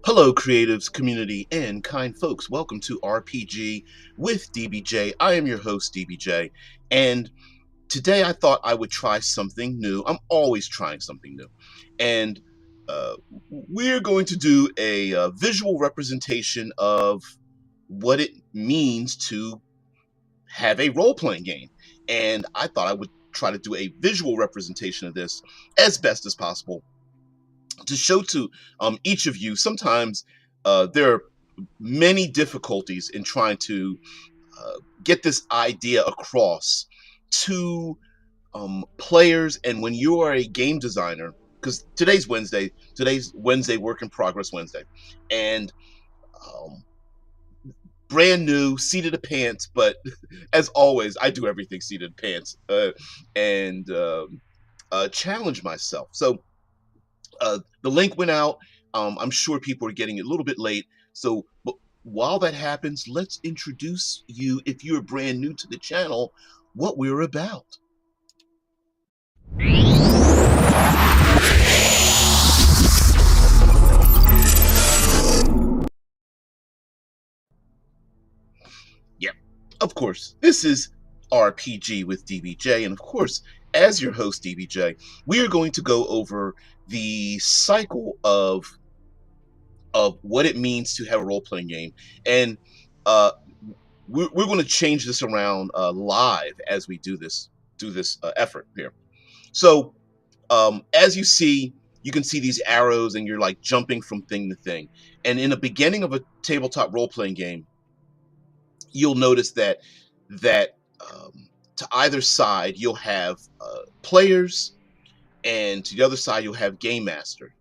Hello, creatives, community, and kind folks. Welcome to RPG with DBJ. I am your host, DBJ, and today I thought I would try something new. I'm always trying something new, and uh, we're going to do a visual representation of what it means to have a role-playing game. And I thought I would try to do a visual representation of this as best as possible to show to each of you. Sometimes there are many difficulties in trying to get this idea across to players. And when you are a game designer, because today's Wednesday, work in progress Wednesday, and um, brand new, seat of the pants. But as always, I do everything seat of the pants and challenge myself. So the link went out. I'm sure people are getting it a little bit late. So, but while that happens, let's introduce you, if you're brand new to the channel, what we're about. Yeah, of course, this is RPG with DBJ. And of course, as your host, DBJ, we are going to go over the cycle of what it means to have a role-playing game. And uh, we're going to change this around live as we do this effort here. So as you can see these arrows, and you're like jumping from thing to thing. And in the beginning of a tabletop role-playing game, you'll notice that to either side you'll have players, and to the other side you'll have game master.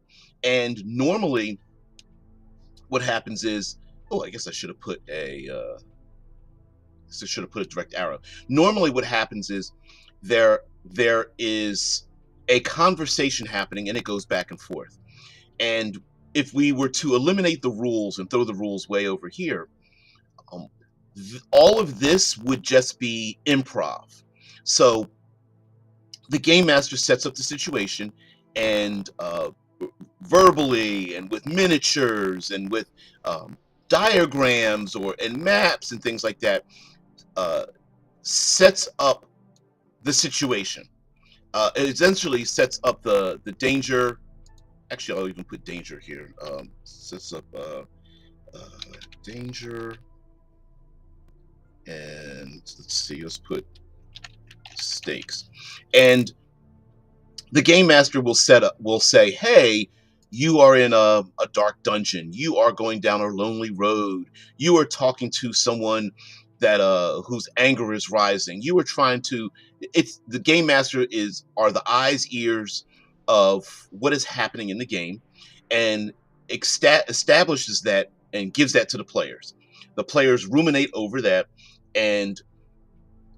And normally what happens is, oh, I guess I should have put a direct arrow. Normally what happens is there is a conversation happening, and it goes back and forth. And if we were to eliminate the rules and throw the rules way over here, um, all of this would just be improv. So the game master sets up the situation, and verbally, and with miniatures, and with diagrams and maps and things like that, sets up the situation. It essentially sets up the danger. Actually, I'll even put danger here. Sets up danger, and let's see, let's put stakes. And the game master will say, hey, you are in a dark dungeon. You are going down a lonely road. You are talking to someone that whose anger is rising. You are trying to. It's the game master are the eyes, ears of what is happening in the game, and establishes that and gives that to the players. The players ruminate over that, and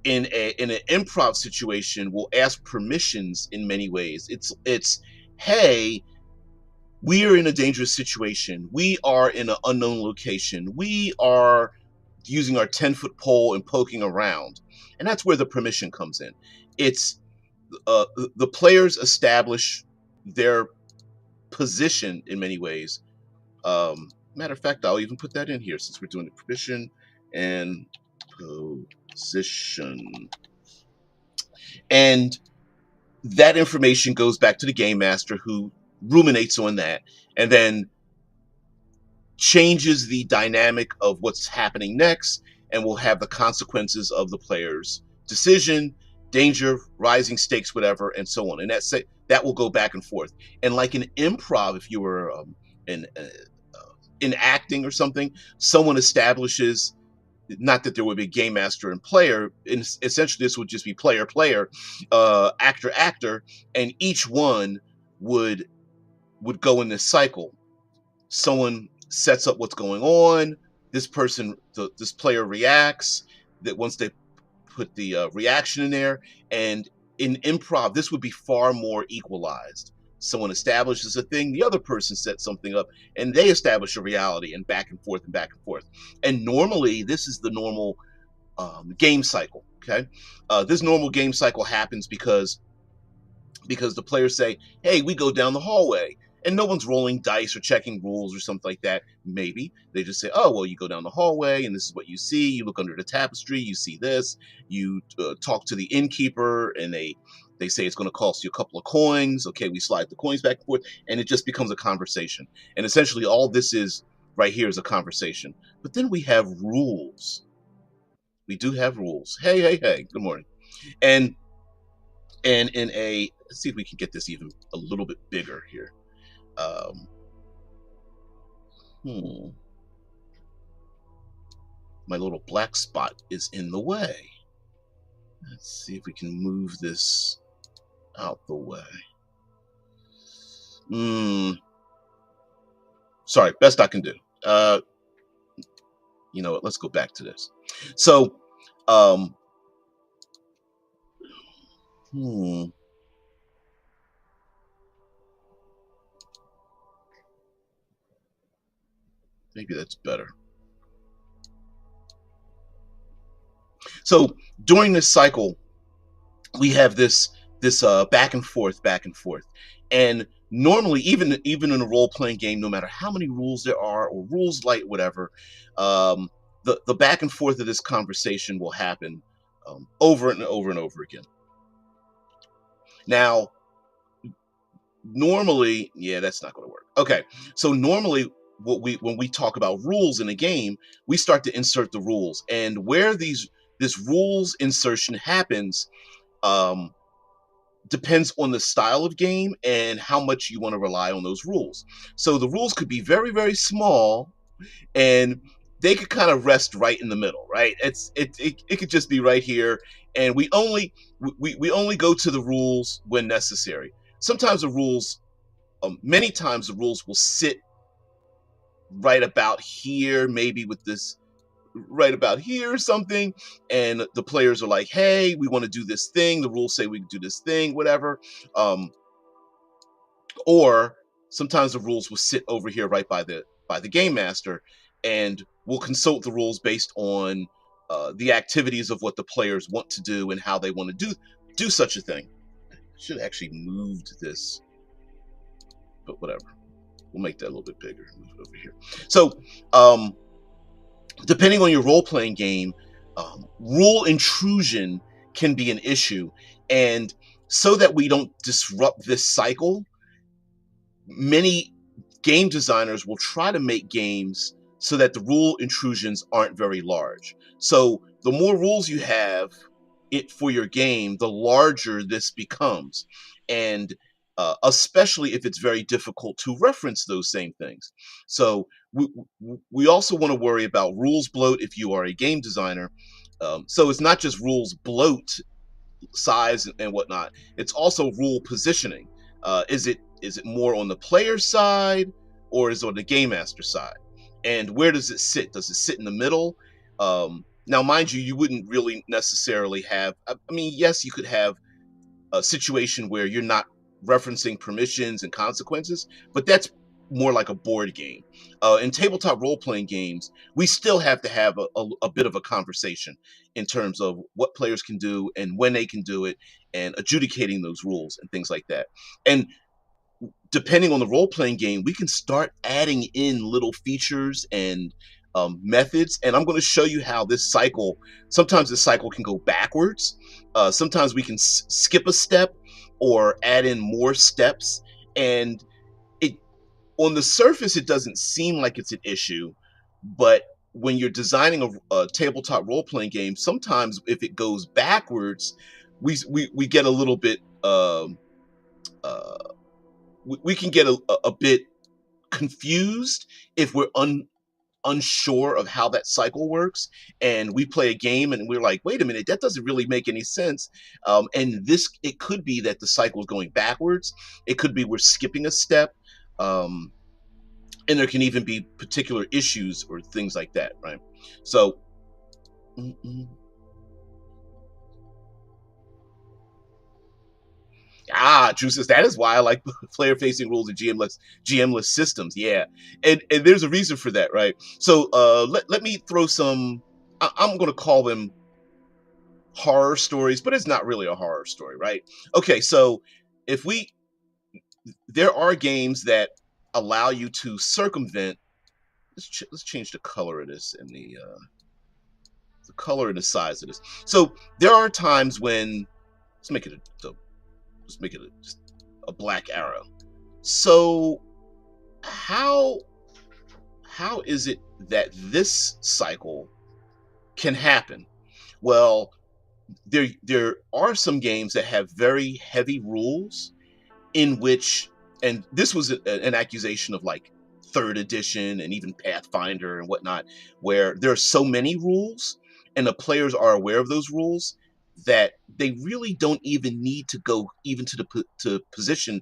in an improv situation will ask permissions in many ways. It's hey, we are in a dangerous situation. We are in an unknown location. We are using our 10-foot pole and poking around. And that's where the permission comes in. It's the players establish their position in many ways. Matter of fact, I'll even put that in here since we're doing the permission and position. And that information goes back to the game master, who ruminates on that and then changes the dynamic of what's happening next, and will have the consequences of the player's decision, danger, rising stakes, whatever, and so on. And that will go back and forth. And like in improv, if you were in acting or something, someone establishes, not that there would be a game master and player, essentially this would just be player, actor, actor, and each one would go in this cycle. Someone sets up what's going on. This player reacts. That once they put the reaction in there, and in improv, this would be far more equalized. Someone establishes a thing, the other person sets something up, and they establish a reality, and back and forth and back and forth. And normally, this is the normal game cycle. Okay, this normal game cycle happens because the players say, "Hey, we go down the hallway," and no one's rolling dice or checking rules or something like that. Maybe they just say, oh, well, you go down the hallway and this is what you see. You look under the tapestry, you see this. You talk to the innkeeper, and they say it's going to cost you a couple of coins. Okay, we slide the coins back and forth, and it just becomes a conversation. And essentially all this is right here is a conversation. But then we have rules. We do have rules. Hey, hey, hey, good morning. And in a, let's see if we can get this even a little bit bigger here. Um, My little black spot is in the way. Let's see if we can move this out the way. Sorry, best I can do. You know what? Let's go back to this. So, maybe that's better. So during this cycle, we have this back and forth, and normally, even in a role playing game, no matter how many rules there are or rules light, whatever, the back and forth of this conversation will happen over and over and over again. Now, normally, yeah, that's not going to work. Okay, so normally, when we talk about rules in a game, we start to insert the rules, and where this rules insertion happens depends on the style of game and how much you want to rely on those rules. So the rules could be very, very small, and they could kind of rest right in the middle, right? It could just be right here, and we only go to the rules when necessary. Sometimes the rules, many times the rules will sit right about here, maybe with this right about here or something, and the players are like, hey, we want to do this thing, the rules say we can do this thing, whatever. Or sometimes the rules will sit over here right by the game master, and we'll consult the rules based on the activities of what the players want to do and how they want to do such a thing. I should have actually moved this, but whatever, we'll make that a little bit bigger, move it over here. So depending on your role-playing game, rule intrusion can be an issue. And so that we don't disrupt this cycle, many game designers will try to make games so that the rule intrusions aren't very large. So the more rules you have for your game, the larger this becomes. And especially if it's very difficult to reference those same things. So we also want to worry about rules bloat if you are a game designer. So it's not just rules bloat, size and whatnot. It's also rule positioning. Is it more on the player side, or is it on the game master side? And where does it sit? Does it sit in the middle? Now, mind you, you wouldn't really necessarily have. I mean, yes, you could have a situation where you're not referencing permissions and consequences, but that's more like a board game. In tabletop role-playing games, we still have to have a bit of a conversation in terms of what players can do and when they can do it, and adjudicating those rules and things like that. And depending on the role-playing game, we can start adding in little features and methods. And I'm going to show you how this cycle, sometimes this cycle can go backwards. Sometimes we can skip a step or add in more steps. And on the surface, it doesn't seem like it's an issue, but when you're designing a tabletop role-playing game, sometimes if it goes backwards, we get a little bit, we can get a bit confused if we're unsure of how that cycle works, and we play a game and we're like, wait a minute, that doesn't really make any sense. And it could be that the cycle is going backwards. It could be we're skipping a step. And there can even be particular issues or things like that, right? So, Drew says, that is why I like player-facing rules and GM-less systems. Yeah, and there's a reason for that, right? So let me throw some. I'm going to call them horror stories, but it's not really a horror story, right? Okay, so there are games that allow you to circumvent. Let's change the color of this and the color and the size of this. So there are times when let's make it just a black arrow. So how is it that this cycle can happen? Well, there are some games that have very heavy rules in which, and this was an accusation of like third edition and even Pathfinder and whatnot, where there are so many rules and the players are aware of those rules that they really don't even need to go even to to position.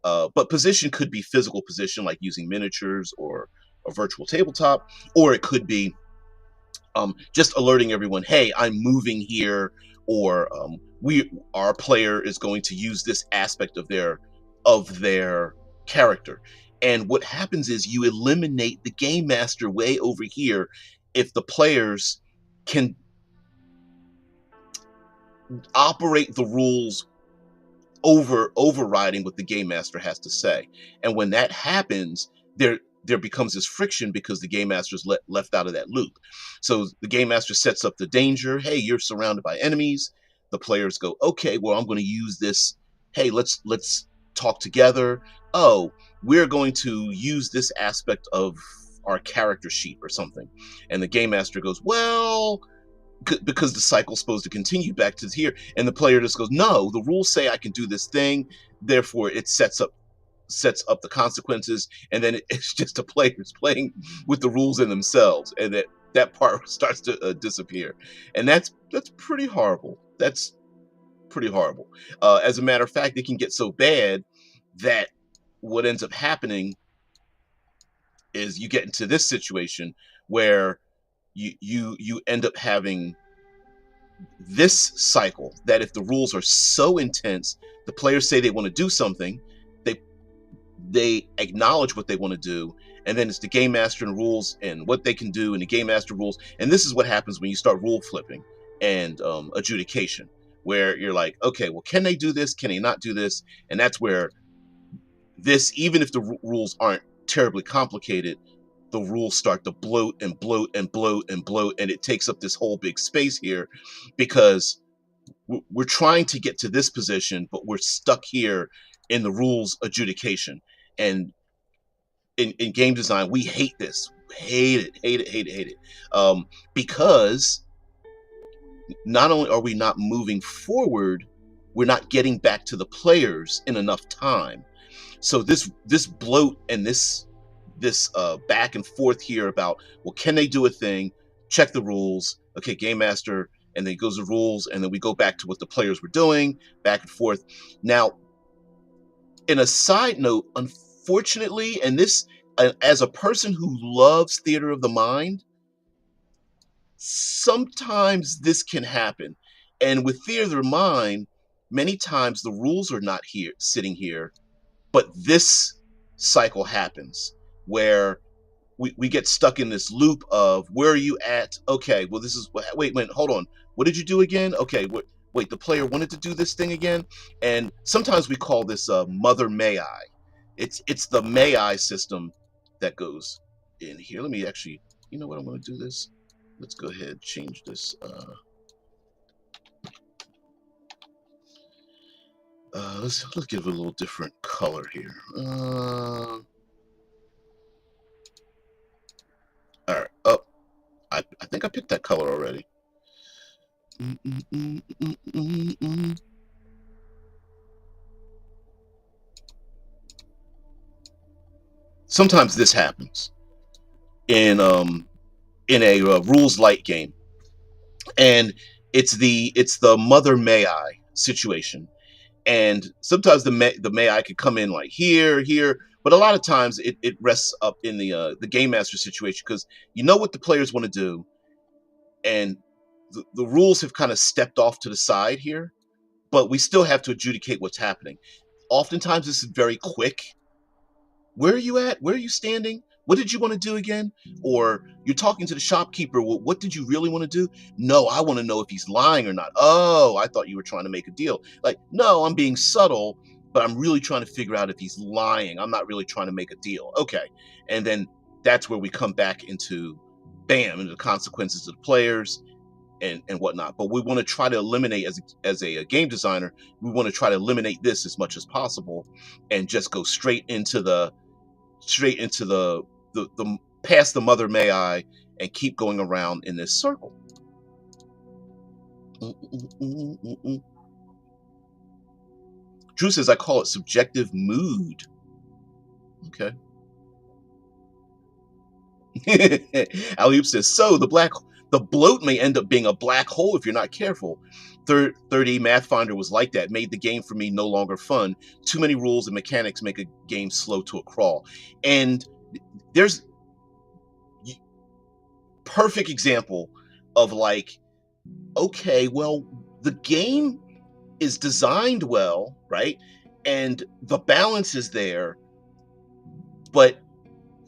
But position could be physical position, like using miniatures or a virtual tabletop, or it could be just alerting everyone, hey, I'm moving here, or our player is going to use this aspect of their character. And what happens is you eliminate the game master way over here if the players can operate the rules overriding what the game master has to say. And when that happens, there becomes this friction because the game master is left out of that loop. So the game master sets up the danger. Hey, you're surrounded by enemies. The players go, okay, well, I'm going to use this. Hey, let's talk together. Oh, we're going to use this aspect of our character sheet or something. And the game master goes, well, because the cycle's supposed to continue back to here, and the player just goes, no, the rules say I can do this thing, therefore it sets up the consequences, and then it's just the players playing with the rules in themselves, and that part starts to disappear, and that's pretty horrible. That's pretty horrible. As a matter of fact, it can get so bad that what ends up happening is you get into this situation where you end up having this cycle that if the rules are so intense, the players say they want to do something, they acknowledge what they want to do, and then it's the game master and rules and what they can do and the game master rules. And this is what happens when you start rule flipping and adjudication, where you're like, okay, well, can they do this, can they not do this? And that's where this, even if the rules aren't terribly complicated, the rules start to bloat and bloat and bloat and bloat, and it takes up this whole big space here because we're trying to get to this position, but we're stuck here in the rules adjudication. And in game design, we hate this. Hate it. Because not only are we not moving forward, we're not getting back to the players in enough time. So this bloat and this back and forth here about, well, can they do a thing? Check the rules. Okay, game master, and then it goes to rules, and then we go back to what the players were doing, back and forth. Now, in a side note, unfortunately, and this, as a person who loves theater of the mind, sometimes this can happen. And with theater of the mind, many times the rules are not here, sitting here, but this cycle happens where we get stuck in this loop of, where are you at? Okay, well, this is, wait, hold on. What did you do again? Okay, wait, the player wanted to do this thing again. And sometimes we call this Mother May I. It's the May I system that goes in here. Let me actually, you know what, I'm going to do this. Let's go ahead and change this. Let's give it a little different color here. All right. Oh, I think I picked that color already. Sometimes this happens in a rules light game, and it's the Mother May I situation. And sometimes the May I could come in like here, but a lot of times it rests up in the game master situation, because you know what the players want to do, and the rules have kind of stepped off to the side here, but we still have to adjudicate what's happening. Oftentimes this is very quick. Where are you at? Where are you standing? What did you want to do again? Or you're talking to the shopkeeper. Well, what did you really want to do? No, I want to know if he's lying or not. Oh, I thought you were trying to make a deal. Like, no, I'm being subtle, but I'm really trying to figure out if he's lying. I'm not really trying to make a deal. Okay. And then that's where we come back into into the consequences of the players and whatnot. But we want to try to eliminate, as a game designer, we want to try to eliminate this as much as possible and just go straight into the past the mother may I and keep going around in this circle. Drew says, I call it subjective mood. Okay. Alley says, so the bloat may end up being a black hole if you're not careful. 30 Mathfinder was like that, made the game for me no longer fun. Too many rules and mechanics make a game slow to a crawl. And there's perfect example of like, okay, well, the game is designed well, right? And the balance is there, but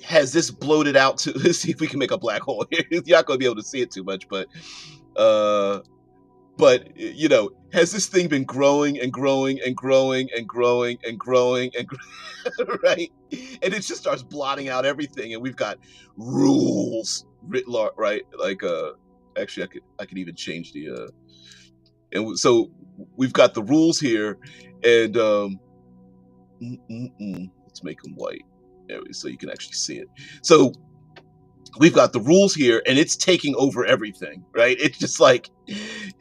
has this bloated out to, let's see if we can make a black hole here. You're not going to be able to see it too much, but you know, has this thing been growing and growing and growing and growing and growing and right? And it just starts blotting out everything, and we've got rules writ large, right? Like actually I could even change the and so we've got the rules here, and let's make them white so you can actually see it. So we've got the rules here, and it's taking over everything, right? It's just like,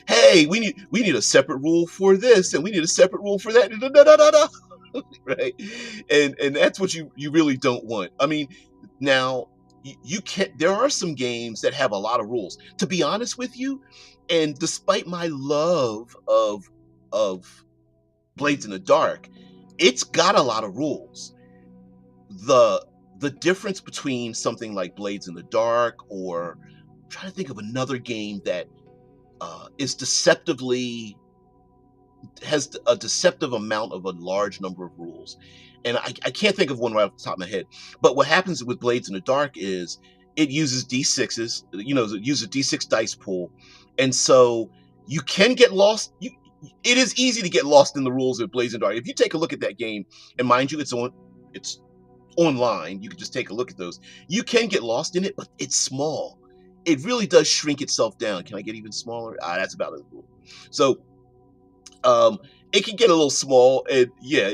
hey, we need a separate rule for this, and we need a separate rule for that, right? And that's what you really don't want. I mean, now you can't. There are some games that have a lot of rules. To be honest with you, and despite my love of Blades in the Dark, it's got a lot of rules. The difference between something like Blades in the Dark, or I'm trying to think of another game that is has a deceptive amount of a large number of rules, and I can't think of one right off the top of my head. But what happens with Blades in the Dark is it uses D6s, you know, it uses a D6 dice pool, and so you can get lost. It is easy to get lost in the rules of Blades in the Dark. If you take a look at that game, and mind you, it's online, you can just take a look at those. You can get lost in it, but it's small. It really does shrink itself down. Can I get even smaller? That's about it. So it can get a little small, and yeah,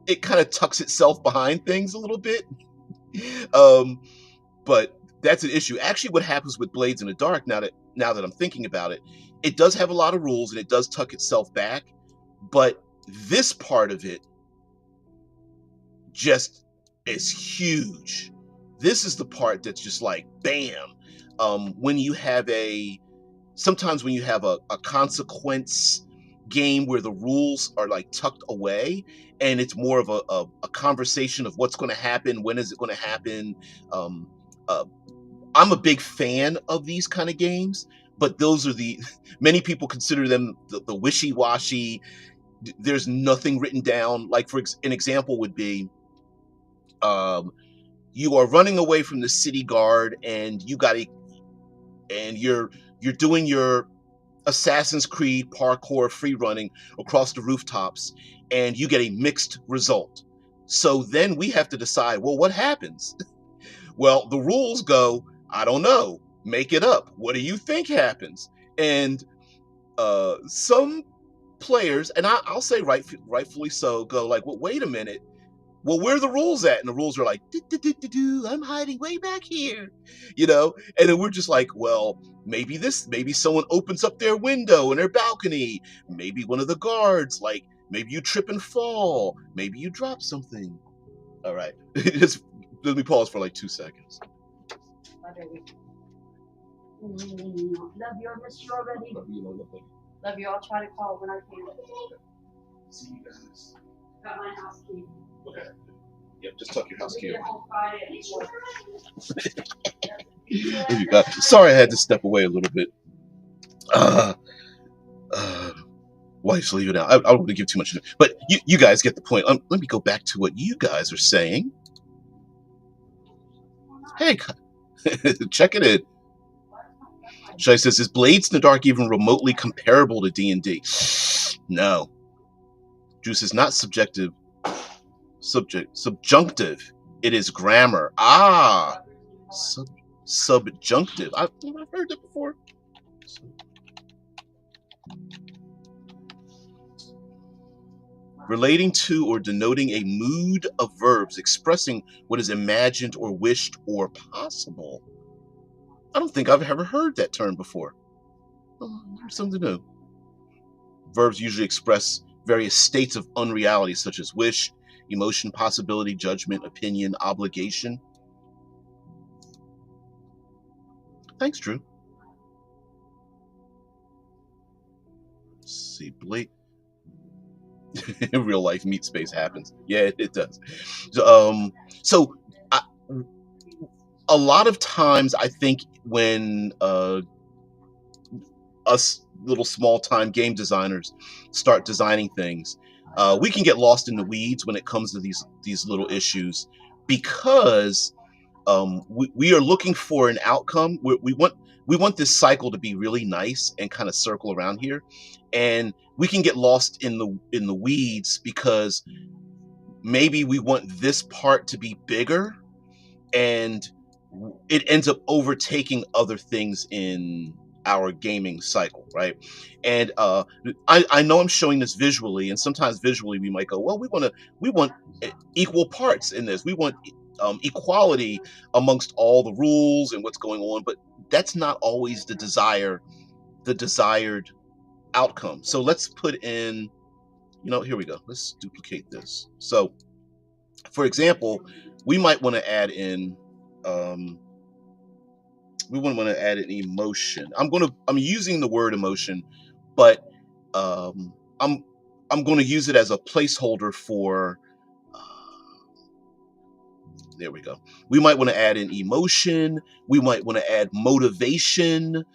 it kind of tucks itself behind things a little bit. But that's an issue. Actually, what happens with Blades in the Dark, now that I'm thinking about it, it does have a lot of rules and it does tuck itself back, but this part of it just is huge. This is the part that's just like bam. When you have sometimes when you have a consequence game where the rules are like tucked away, and it's more of a conversation of what's going to happen, when is it going to happen. I'm a big fan of these kind of games, but those are many people consider them the wishy-washy. There's nothing written down. Like for an example would be, you are running away from the city guard, and you're doing your Assassin's Creed parkour free running across the rooftops, and you get a mixed result. So then we have to decide, well, what happens? Well, the rules go, I don't know, make it up. What do you think happens? And some players, and I'll say rightfully so, go like, well, wait a minute. Well, where are the rules at? And the rules are like, I'm hiding way back here, you know? And then we're just like, well, maybe someone opens up their window in their balcony. Maybe one of the guards, like, maybe you trip and fall. Maybe you drop something. All right. Just let me pause for like 2 seconds. Love you. I missed you already. Love you. I'll try to call when I can. See you guys. Got my house key. Okay. Yep, just tuck your house key. Sorry, I had to step away a little bit. Wife's leaving now. I don't want to give too much, but you guys get the point. Let me go back to what you guys are saying. Hey, check it in. Shai says, is Blades in the Dark even remotely comparable to D&D? No. Juice is not subjunctive. It is grammar. Subjunctive. I've heard that before. Relating to or denoting a mood of verbs expressing what is imagined or wished or possible. I don't think I've ever heard that term before. Something new. Verbs usually express various states of unreality, such as wish, emotion, possibility, judgment, opinion, obligation. Thanks, Drew. Let's see, Blake. In real life, meat space happens. Yeah, it does. So a lot of times, I think when us little small-time game designers start designing things, we can get lost in the weeds when it comes to these little issues, because we are looking for an outcome. We want this cycle to be really nice and kind of circle around here, and we can get lost in the weeds because maybe we want this part to be bigger, and it ends up overtaking other things in our gaming cycle, right? And I know I'm showing this visually, and sometimes visually we might go, well, we want equal parts in this. We want equality amongst all the rules and what's going on, but that's not always the desired outcome. So let's put in, here we go. Let's duplicate this. So, for example, we might want to add in emotion. I'm using the word emotion, but I'm going to use it as a placeholder for there we go. We might want to add in emotion. We might want to add motivation,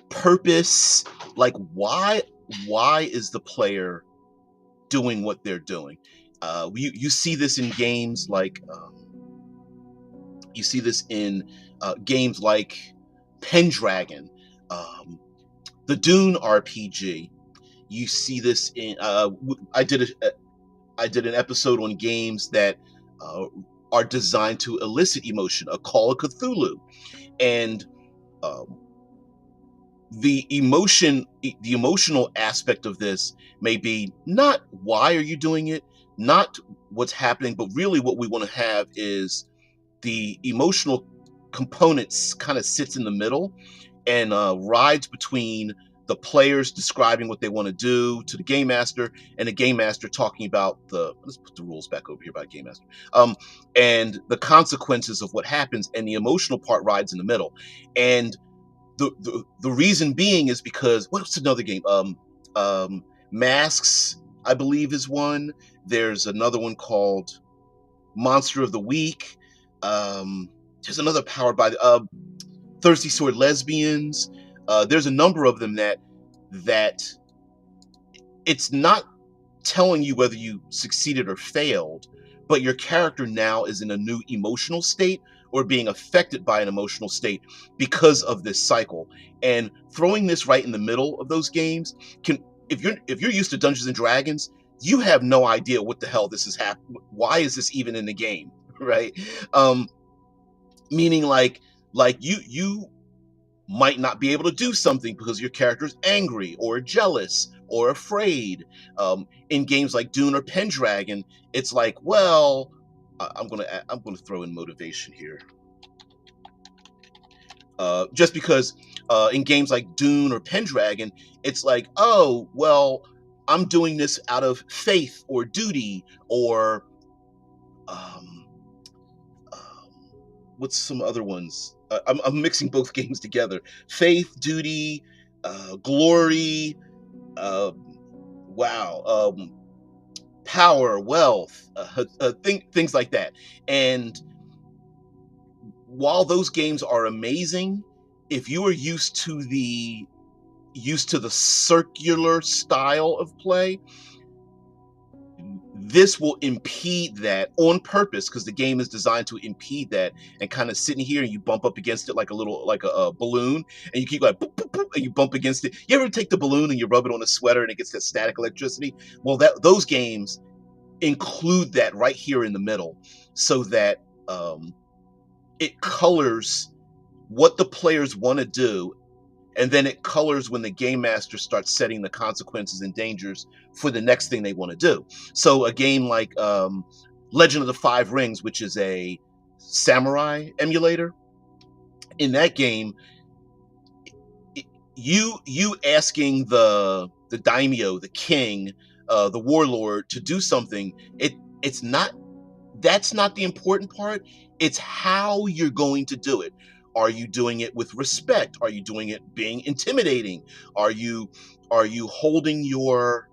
purpose. Like, why is the player doing what they're doing? You see this in games like games like Pendragon, the Dune RPG. You see this in I did an episode on games that are designed to elicit emotion, a Call of Cthulhu, and the emotional aspect of this may be not why are you doing it, not what's happening, but really what we want to have is the emotional components kind of sits in the middle and rides between the players describing what they want to do to the game master, and the game master talking about let's put the rules back over here about game master, and the consequences of what happens, and the emotional part rides in the middle. And the reason being is because, what's another game? Masks, I believe, is one. There's another one called Monster of the Week. There's another powered by Thirsty Sword Lesbians. There's a number of them that it's not telling you whether you succeeded or failed, but your character now is in a new emotional state or being affected by an emotional state because of this cycle. And throwing this right in the middle of those games can, if you're used to Dungeons and Dragons, you have no idea what the hell this is happening. Why is this even in the game, right? Meaning like you might not be able to do something because your character is angry or jealous or afraid. In games like Dune or Pendragon, it's like, well, I'm gonna throw in motivation here, just because in games like Dune or Pendragon, it's like, oh, well, I'm doing this out of faith or duty, or what's some other ones? I'm mixing both games together. Faith, duty, glory, power, wealth, things like that. And while those games are amazing, if you are used to the circular style of play, this will impede that on purpose, because the game is designed to impede that, and kind of sitting here and you bump up against it like a balloon, and you keep going boop, boop, boop, and you bump against it. You ever take the balloon and you rub it on a sweater and it gets that static electricity? Well, those games include that right here in the middle, so that it colors what the players want to do, and then it colors when the game master starts setting the consequences and dangers for the next thing they want to do. So a game like Legend of the Five Rings, which is a samurai emulator, in that game, you asking the daimyo, the king, the warlord, to do something, it's not that's not the important part. It's how you're going to do it. Are you doing it with respect? Are you doing it being intimidating? Are you holding your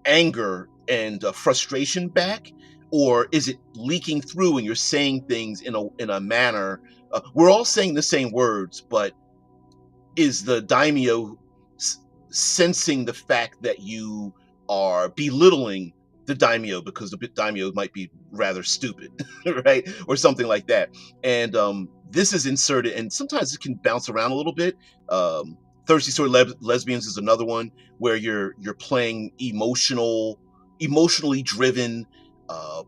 anger and frustration back, or is it leaking through and you're saying things in a manner? We're all saying the same words, but is the daimyo sensing the fact that you are belittling the daimyo because the daimyo might be rather stupid, right, or something like that? And this is inserted, and sometimes it can bounce around a little bit. Thirsty Sword Lesbians is another one where you're playing emotionally driven,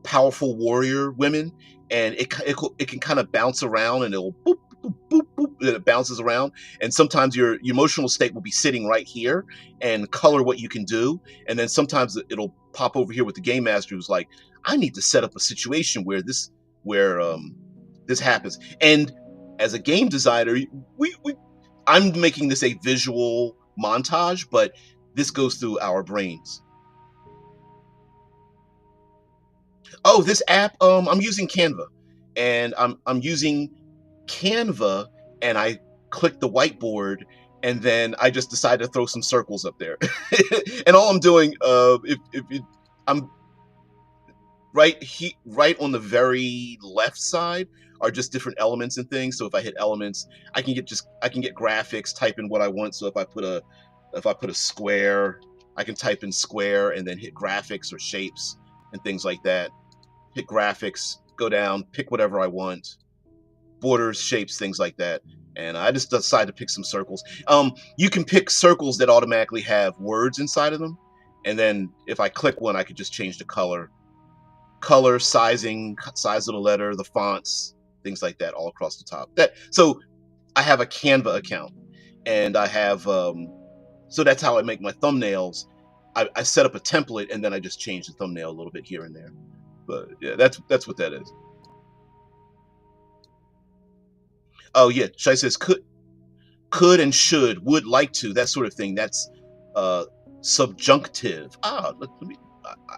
powerful warrior women, and it can kind of bounce around, and it'll boop boop boop boop, and it bounces around, and sometimes your emotional state will be sitting right here and color what you can do, and then sometimes it'll pop over here with the game master who's like, I need to set up a situation where this happens. And as a game designer, I'm making this a visual montage, but this goes through our brains. Oh, this app, I'm using Canva, and I'm using Canva, and I click the whiteboard, and then I just decide to throw some circles up there. And all I'm doing, I'm right on the very left side are just different elements and things. So if I hit elements, I can get graphics, type in what I want. So if I put a square, I can type in square and then hit graphics or shapes and things like that. Hit graphics, go down, pick whatever I want, borders, shapes, things like that. And I just decide to pick some circles. You can pick circles that automatically have words inside of them. And then if I click one, I could just change the color, sizing, size of the letter, the fonts, things like that, all across the top. So I have a Canva account, and I have so that's how I make my thumbnails. I set up a template, and then I just change the thumbnail a little bit here and there. But yeah, that's what that is. Oh yeah, Shai says could and should, would like to, that sort of thing. That's subjunctive. Let me.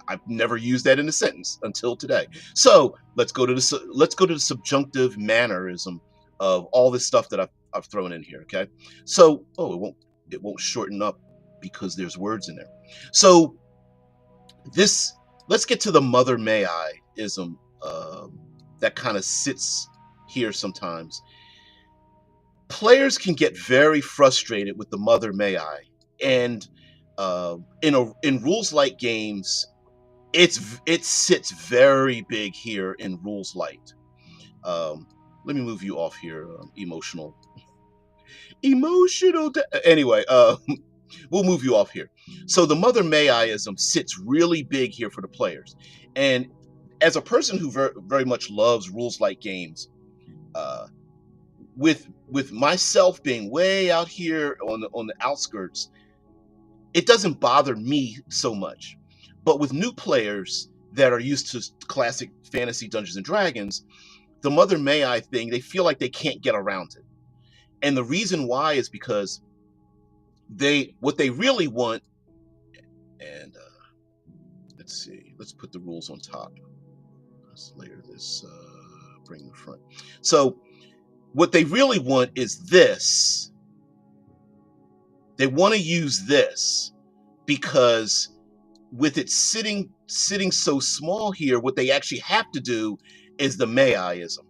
I've never used that in a sentence until today. So let's go to the subjunctive mannerism of all this stuff that I've thrown in here. Okay. So it won't shorten up because there's words in there. So let's get to the mother may I ism that kind of sits here sometimes. Players can get very frustrated with the mother may I, and in rules light games, it sits very big here in rules light. Let me move you off here, emotional. Anyway, we'll move you off here. So the mother may I-ism sits really big here for the players, and as a person who very much loves rules light games, with myself being way out here on the outskirts, it doesn't bother me so much. But with new players that are used to classic fantasy Dungeons and Dragons, the mother may I thing, they feel like they can't get around it. And the reason why is because what they really want, and let's see, let's put the rules on top. Let's layer this, bring the front. So what they really want is this. They want to use this because with it sitting so small here, what they actually have to do is the may I-ism.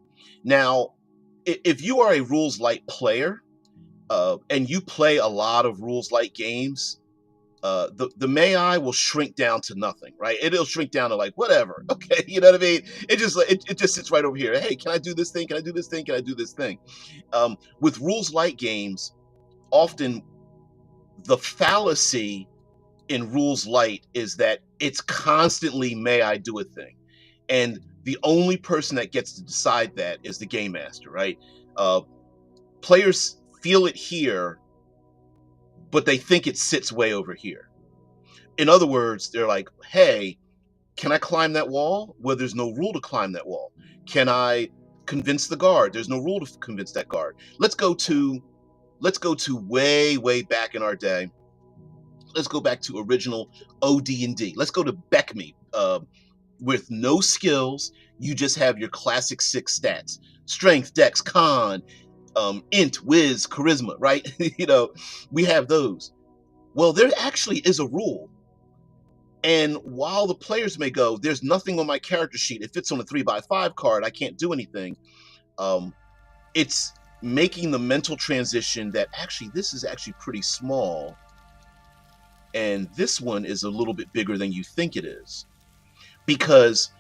Now, if you are a rules light player, and you play a lot of rules light games, the may I will shrink down to nothing, right? It'll shrink down to like whatever. Okay, you know what I mean? It just sits right over here. Hey, can I do this thing? Can I do this thing? Can I do this thing? With rules light games, often the fallacy in rules light is that it's constantly may I do a thing, and the only person that gets to decide that is the game master, right? Uh, Players feel it here, but they think it sits way over here. In other words, they're like, hey, can I climb that wall? Well, there's no rule to climb that wall. Can I convince the guard? There's no rule to convince that guard. Let's go to way back in our day. Let's go back to original OD&D. Let's go to Beckme, with no skills. You just have your classic 6 stats: strength, dex, con, int, whiz, charisma, right? We have those. Well, there actually is a rule. And while the players may go, there's nothing on my character sheet. If it's on a 3x5 card, I can't do anything. It's making the mental transition that actually this is actually pretty small, and this one is a little bit bigger than you think it is. Because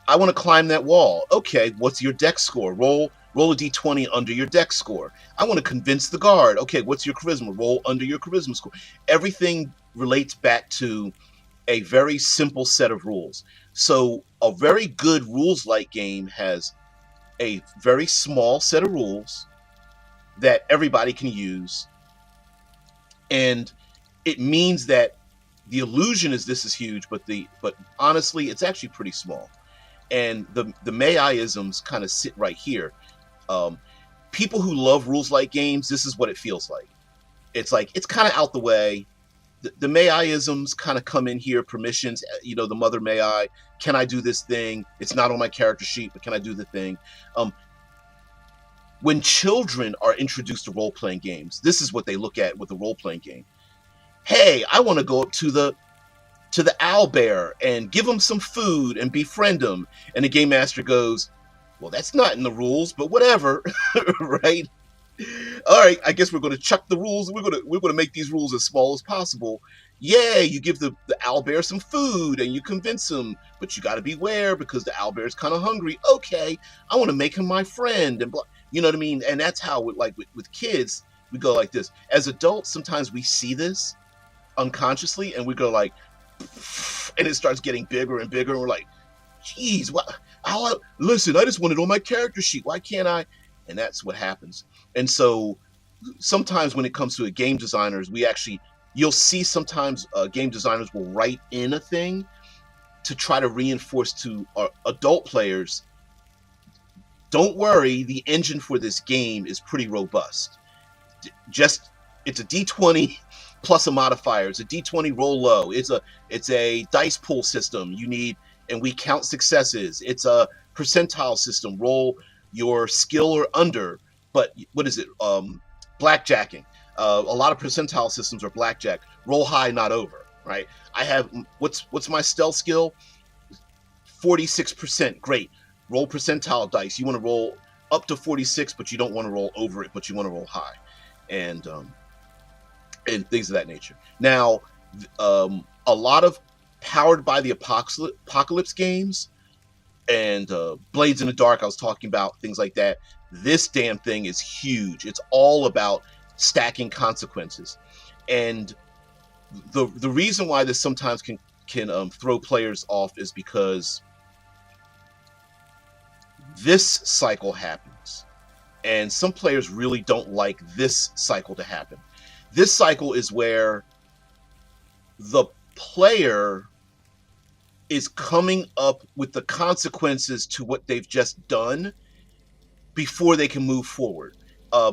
I want to climb that wall. Okay, what's your dex score? Roll a d20 under your dex score. I want to convince the guard. Okay, what's your charisma? Roll under your charisma score. Everything relates back to a very simple set of rules. So a very good rules light game has a very small set of rules that everybody can use, and it means that the illusion is this is huge, but honestly it's actually pretty small. And the may I isms kind of sit right here. People who love rules light games, this is what it feels like. It's kind of out the way. The may I isms kind of come in here. Permissions, the mother may I. Can I do this thing? It's not on my character sheet, but can I do the thing? When children are introduced to role-playing games, this is what they look at with a role-playing game. Hey, I want to go up to the owlbear and give him some food and befriend him. And the game master goes, well, that's not in the rules, but whatever. Right? All right, I guess we're going to chuck the rules. We're going to make these rules as small as possible. Yeah, you give the owlbear some food and you convince him, but you got to beware because the owlbear is kind of hungry. Okay, I want to make him my friend, and blah, you know what I mean? And that's how, with kids, we go like this. As adults, sometimes we see this unconsciously, and we go like, and it starts getting bigger and bigger, and we're like, geez, what? Listen, I just want it on my character sheet. Why can't I? And that's what happens. And so sometimes when it comes to game designers, you'll see sometimes game designers will write in a thing to try to reinforce to adult players, don't worry, the engine for this game is pretty robust. It's a D20 plus a modifier. It's a D20 roll low. It's a dice pool system. And we count successes. It's a percentile system. Roll your skill or under. But what is it? Blackjacking. A lot of percentile systems are blackjack. Roll high, not over. Right? I have what's my stealth skill? 46%. Great. Roll percentile dice. You want to roll up to 46, but you don't want to roll over it, but you want to roll high, and things of that nature. Now, a lot of powered by the apocalypse games and Blades in the Dark, I was talking about things like that. This damn thing is huge. It's all about stacking consequences, and the reason why this sometimes can throw players off is because this cycle happens, and some players really don't like this cycle to happen. This cycle is where the player is coming up with the consequences to what they've just done before they can move forward.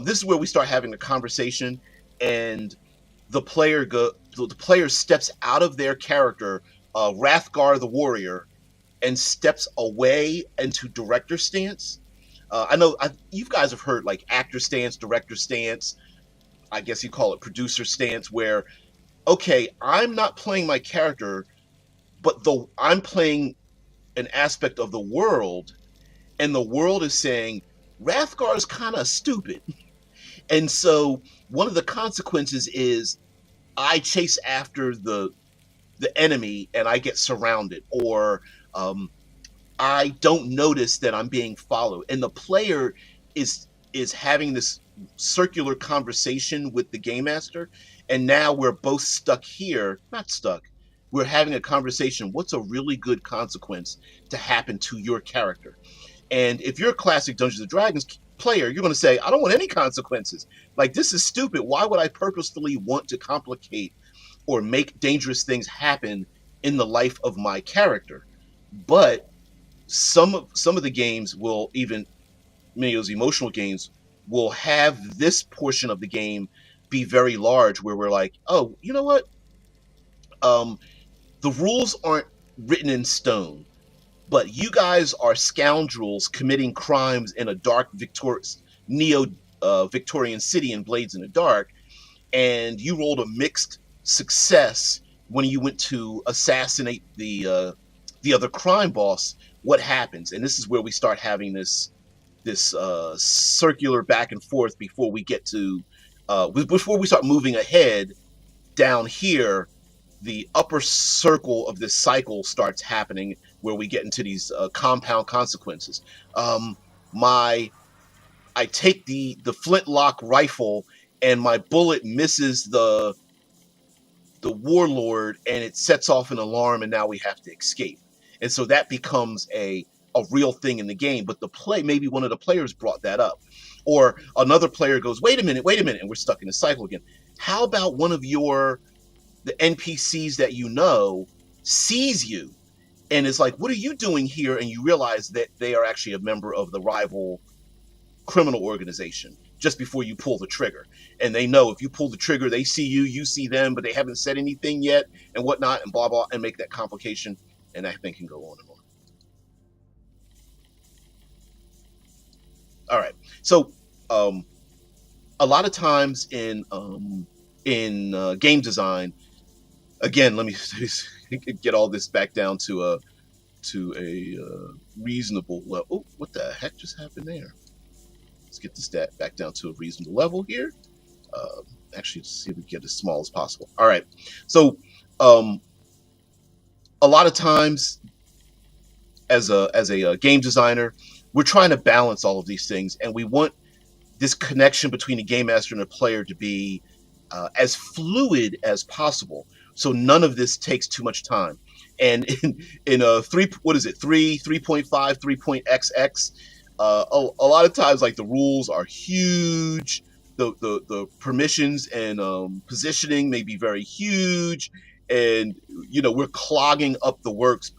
This is where we start having a conversation, and the player steps out of their character, Wrathgar the warrior, and steps away into director stance. I know you guys have heard like actor stance, director stance. I guess you call it producer stance, where, okay, I'm not playing my character, but I'm playing an aspect of the world, and the world is saying, Wrathgar is kind of stupid. And so one of the consequences is I chase after the enemy and I get surrounded, or I don't notice that I'm being followed, and the player is having this circular conversation with the game master, and now we're both stuck here, not stuck. We're having a conversation. What's a really good consequence to happen to your character? And if you're a classic Dungeons and Dragons player, you're going to say, I don't want any consequences. Like, this is stupid. Why would I purposefully want to complicate or make dangerous things happen in the life of my character? But some of the games will, even many of those emotional games, will have this portion of the game be very large, where we're like, oh, you know what? The rules aren't written in stone, but you guys are scoundrels committing crimes in a dark neo Victorian city in Blades in the Dark, and you rolled a mixed success when you went to assassinate the other crime boss. What happens? And this is where we start having this circular back and forth before we get to before we start moving ahead. Down here, the upper circle of this cycle starts happening, where we get into these compound consequences. My I take the flintlock rifle, and my bullet misses the warlord, and it sets off an alarm, and now we have to escape. And so that becomes a real thing in the game. But maybe one of the players brought that up, or another player goes, wait a minute, and we're stuck in a cycle again. How about one of the NPCs that you know sees you and is like, what are you doing here? And you realize that they are actually a member of the rival criminal organization just before you pull the trigger. And they know if you pull the trigger, they see you, you see them, but they haven't said anything yet, and whatnot, and blah, blah, and make that complication. And that thing can go on and on. All right. So a lot of times in game design, again, let me get all this back down to a reasonable level. Oh, what the heck just happened there? Let's get this back down to a reasonable level here. Actually, let's see if we can get as small as possible. All right. So a lot of times as a game designer, we're trying to balance all of these things, and we want this connection between the game master and the player to be as fluid as possible, so none of this takes too much time. And in a 3.5 3.xx, a lot of times, like, the rules are huge, the permissions and positioning may be very huge, and we're clogging up the works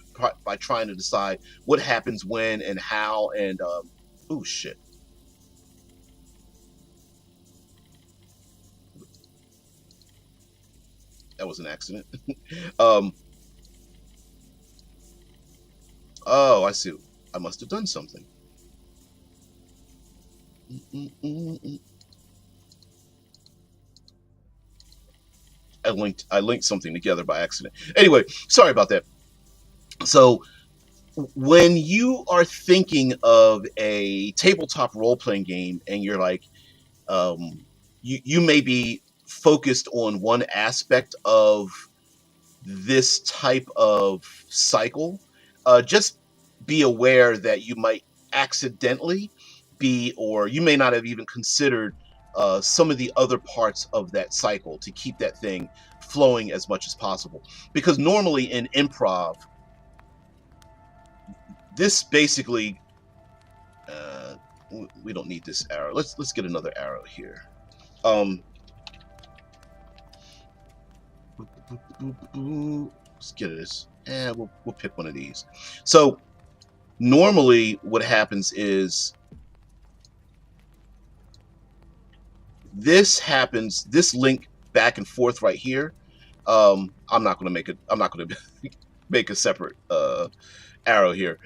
by trying to decide what happens when and how. And oh shit, that was an accident. Oh, I see. I must have done something. I linked something together by accident. Anyway, sorry about that. So when you are thinking of a tabletop role-playing game, and you're like, you may be focused on one aspect of this type of cycle, just be aware that you might accidentally or you may not have even considered some of the other parts of that cycle to keep that thing flowing as much as possible. Because normally in improv, this basically, we don't need this arrow. Let's get another arrow here. Let's get this. We'll pick one of these. So normally what happens is this link back and forth right here. I'm not going to make a separate arrow here.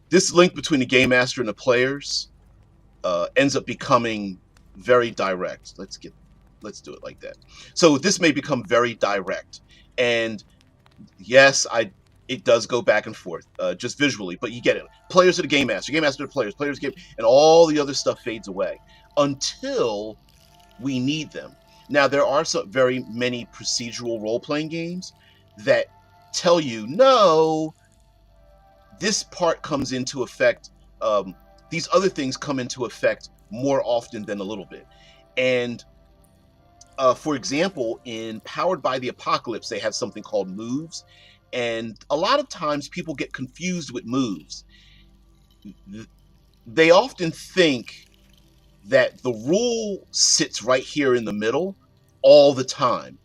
This link between the game master and the players ends up becoming very direct. Let's do it like that. So this may become very direct, and yes, it does go back and forth, just visually, but you get it. Players are the game master to the players game, and all the other stuff fades away until we need them. Now, there are some very many procedural role-playing games that tell you, no, this part comes into effect. These other things come into effect more often than a little bit. And for example, in Powered by the Apocalypse, they have something called moves. And a lot of times people get confused with moves. They often think that the rule sits right here in the middle all the time.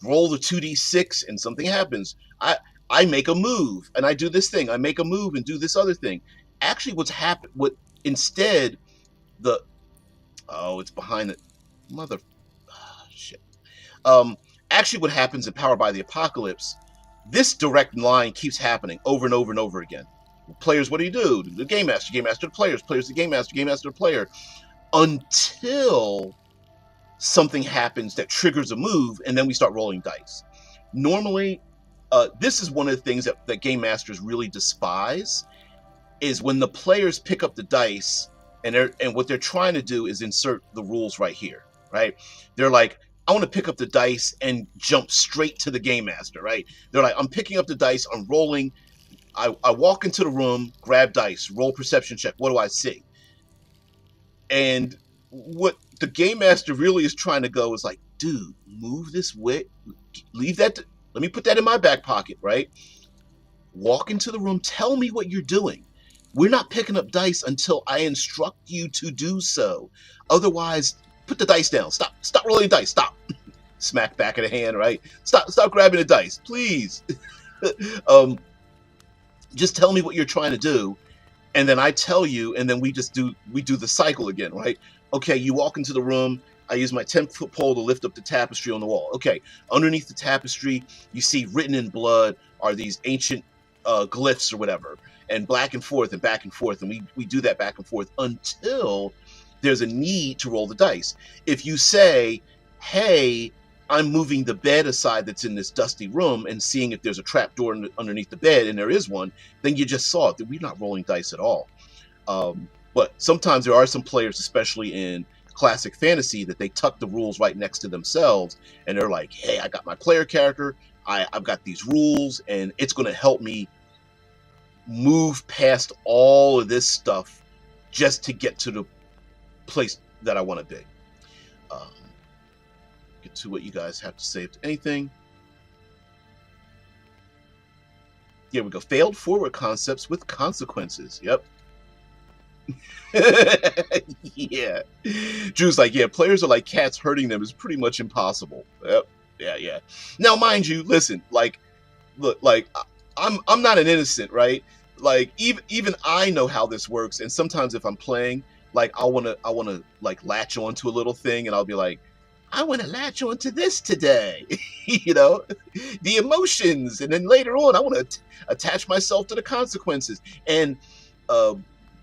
Roll the 2d6 and something happens. I make a move and I do this thing. I make a move and do this other thing. Actually, what instead the it's behind the mother shit. Actually, what happens in Powered by the Apocalypse, this direct line keeps happening over and over and over again. Players, what do? The game master to the players, players to game master to the player, until something happens that triggers a move, and then we start rolling dice. Normally, this is one of the things that game masters really despise, is when the players pick up the dice and what they're trying to do is insert the rules right here, right? They're like, I want to pick up the dice and jump straight to the game master, right? They're like, I'm picking up the dice, I'm rolling. I walk into the room, grab dice, roll perception check. What do I see? And what the game master really is trying to go is like, dude, move this way, leave that. Let me put that in my back pocket, right? Walk into the room, tell me what you're doing. We're not picking up dice until I instruct you to do so. Otherwise, put the dice down. Stop rolling dice. Stop. Smack back of the hand, right? Stop grabbing the dice, please. Just tell me what you're trying to do, and then I tell you, and then we do the cycle again, right? Okay, you walk into the room. I use my 10-foot pole to lift up the tapestry on the wall. Okay, underneath the tapestry, you see written in blood are these ancient glyphs or whatever, and back and forth, and we do that back and forth until there's a need to roll the dice. If you say, hey, I'm moving the bed aside that's in this dusty room and seeing if there's a trap door underneath the bed, and there is one, then you just saw it. That we're not rolling dice at all. But sometimes there are some players, especially in classic fantasy, that they tuck the rules right next to themselves, and they're like, hey, I got my player character, I've got these rules, and it's going to help me move past all of this stuff just to get to the place that I want to be. Get to what you guys have to say, if anything. Here we go. Failed forward concepts with consequences. Yep. Yeah. Drew's like, yeah, players are like cats, hurting them is pretty much impossible. Yep. Yeah. Now, mind you, listen, like, look, like, I'm not an innocent, right? Like, even I know how this works, and sometimes if I'm playing, like, I wanna like latch onto a little thing, and I'll be like, I want to latch onto this today, you know, the emotions, and then later on, I want to attach myself to the consequences. And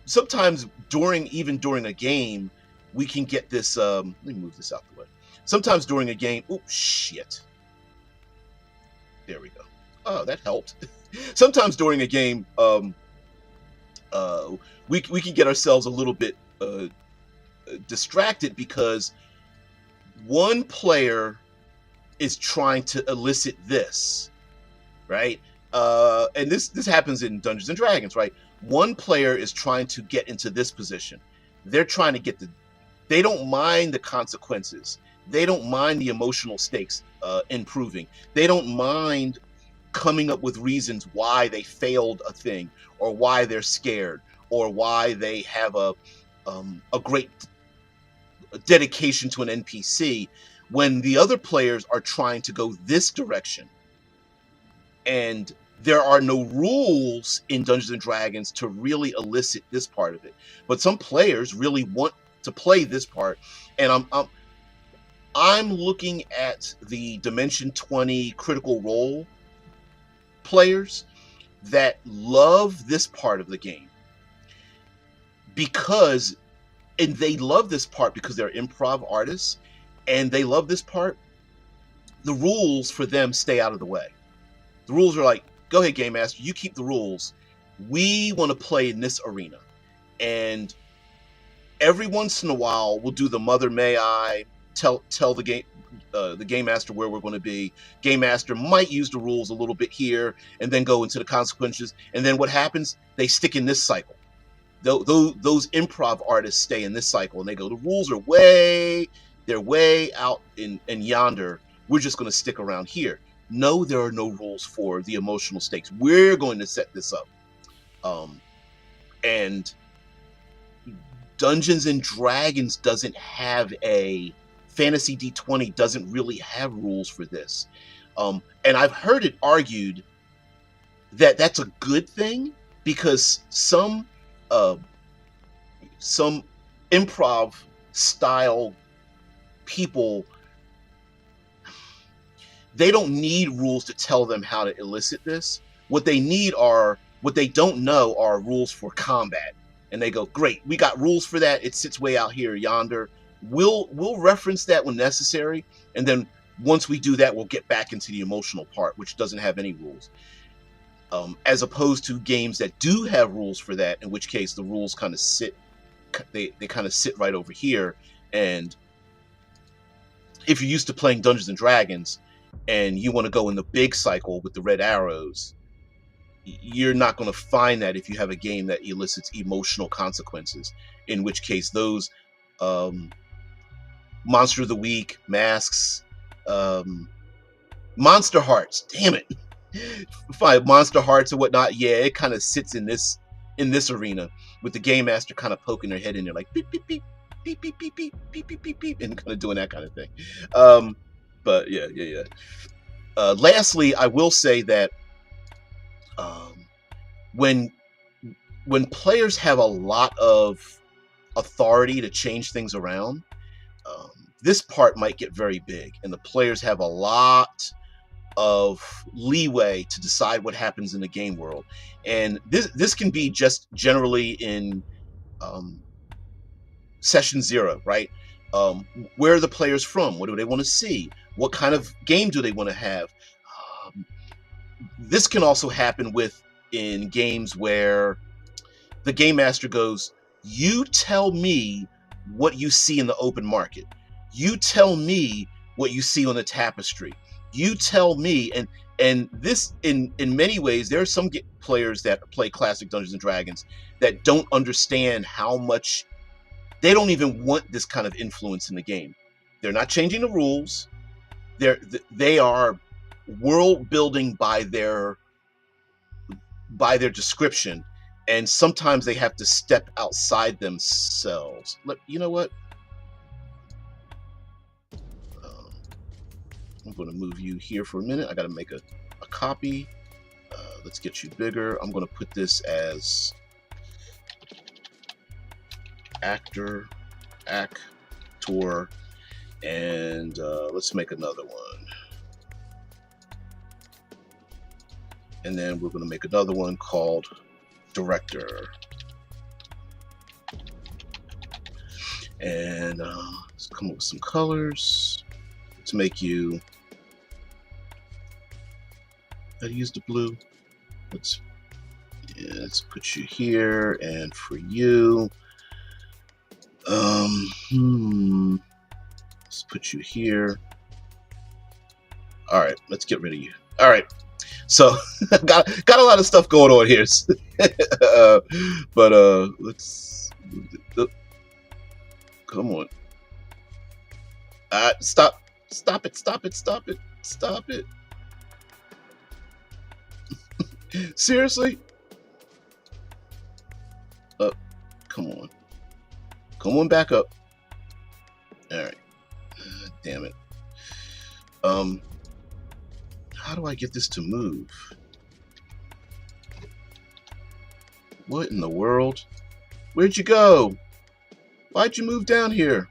sometimes during a game, we can get this. Let me move this out the way. Sometimes during a game, oh shit, there we go. Oh, that helped. Sometimes during a game, we can get ourselves a little bit distracted because one player is trying to elicit this, right? And this happens in Dungeons and Dragons, right? One player is trying to get into this position. They're trying to get they don't mind the consequences. They don't mind the emotional stakes improving. They don't mind coming up with reasons why they failed a thing, or why they're scared, or why they have a great dedication to an NPC, when the other players are trying to go this direction. And there are no rules in Dungeons and Dragons to really elicit this part of it. But some players really want to play this part. And I'm looking at the Dimension 20 Critical Role players that love this part of the game, and they love this part because they're improv artists, and they love this part. The rules for them stay out of the way. The rules are like, go ahead, Game Master, you keep the rules. We want to play in this arena. And every once in a while, we'll do the Mother May I, tell the game, the game master where we're going to be. Game master might use the rules a little bit here and then go into the consequences. And then what happens? They stick in this cycle. Those improv artists stay in this cycle and they go, the rules are they're way out in yonder. We're just going to stick around here. No, there are no rules for the emotional stakes. We're going to set this up. And Dungeons and Dragons doesn't have a Fantasy D20 doesn't really have rules for this. And I've heard it argued that that's a good thing because some improv style people, they don't need rules to tell them how to elicit this. What they don't know are rules for combat. And they go, great, we got rules for that. It sits way out here yonder. We'll reference that when necessary. And then once we do that, we'll get back into the emotional part, which doesn't have any rules. As opposed to games that do have rules for that, in which case the rules kind of sit, they kind of sit right over here. And if you're used to playing Dungeons and Dragons and you want to go in the big cycle with the red arrows, you're not going to find that if you have a game that elicits emotional consequences, in which case those Monster of the Week, Masks, Monster Hearts, damn it, fine, Monster Hearts and whatnot, yeah, it kind of sits in this arena with the game master kind of poking their head in there like beep beep beep beep beep beep beep beep beep beep beep and kind of doing that kind of thing. But yeah. Lastly, I will say that when players have a lot of authority to change things around, this part might get very big, and the players have a lot of leeway to decide what happens in the game world. And this can be just generally in session 0, right? Where are the players from? What do they want to see? What kind of game do they want to have? This can also happen in games where the game master goes, you tell me what you see in the open market. You tell me what you see on the tapestry. You tell me, and this in many ways, there are some players that play classic Dungeons and Dragons that don't understand how much they don't even want this kind of influence in the game. They're not changing the rules. They are world building by their description, and sometimes they have to step outside themselves. You know what? I'm going to move you here for a minute. I got to make a copy. Let's get you bigger. I'm going to put this as actor, and let's make another one. And then we're going to make another one called director. And let's come up with some colors. Let's make you... I'll use the blue. Let's put you here, and for you, let's put you here. All right, let's get rid of you. All right, so got a lot of stuff going on here, but let's come on. Stop it. Seriously? Come on back up. All right. Damn it. How do I get this to move? What in the world? Where'd you go? Why'd you move down here?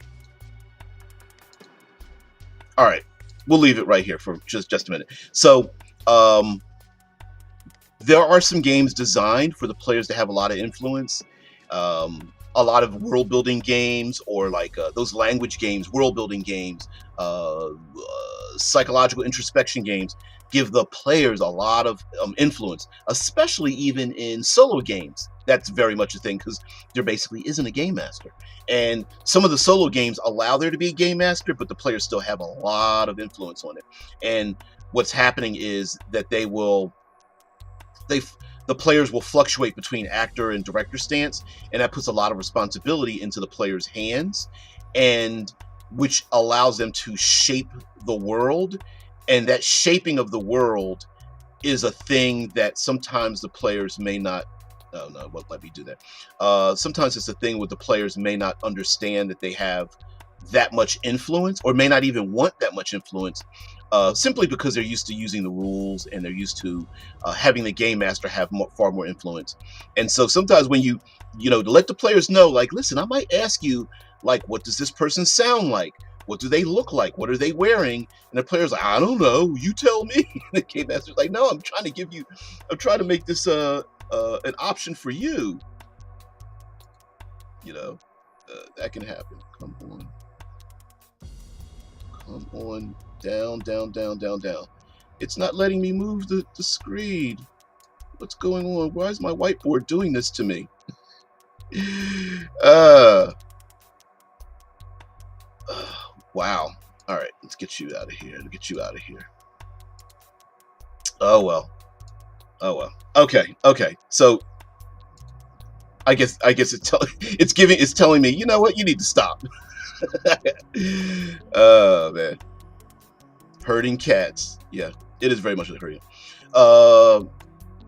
All right. We'll leave it right here for just a minute. So, there are some games designed for the players to have a lot of influence. A lot of world-building games, or like those language games, world-building games, psychological introspection games, give the players a lot of influence, especially even in solo games. that's very much a thing because there basically isn't a game master. And some of the solo games allow there to be a game master, but the players still have a lot of influence on it. And what's happening is that the players will fluctuate between actor and director stance, and that puts a lot of responsibility into the players' hands, and which allows them to shape the world. And that shaping of the world is a thing that sometimes the players may not. Oh no, won't let me do that. Sometimes it's a thing where the players may not understand that they have that much influence, or may not even want that much influence, simply because they're used to using the rules and they're used to having the game master have far more influence. And so sometimes when you to let the players know, like, listen, I might ask you, like, what does this person sound like? What do they look like? What are they wearing? And the player's like, I don't know. You tell me. The game master's like, no, I'm trying to make this an option for you. That can happen. Come on, down. It's not letting me move the screen. What's going on? Why is my whiteboard doing this to me? Wow. All right, let's get you out of here. Oh well. Okay. So I guess it's telling me, you know what, you need to stop. Oh man. Herding cats. Yeah, it is very much like herding.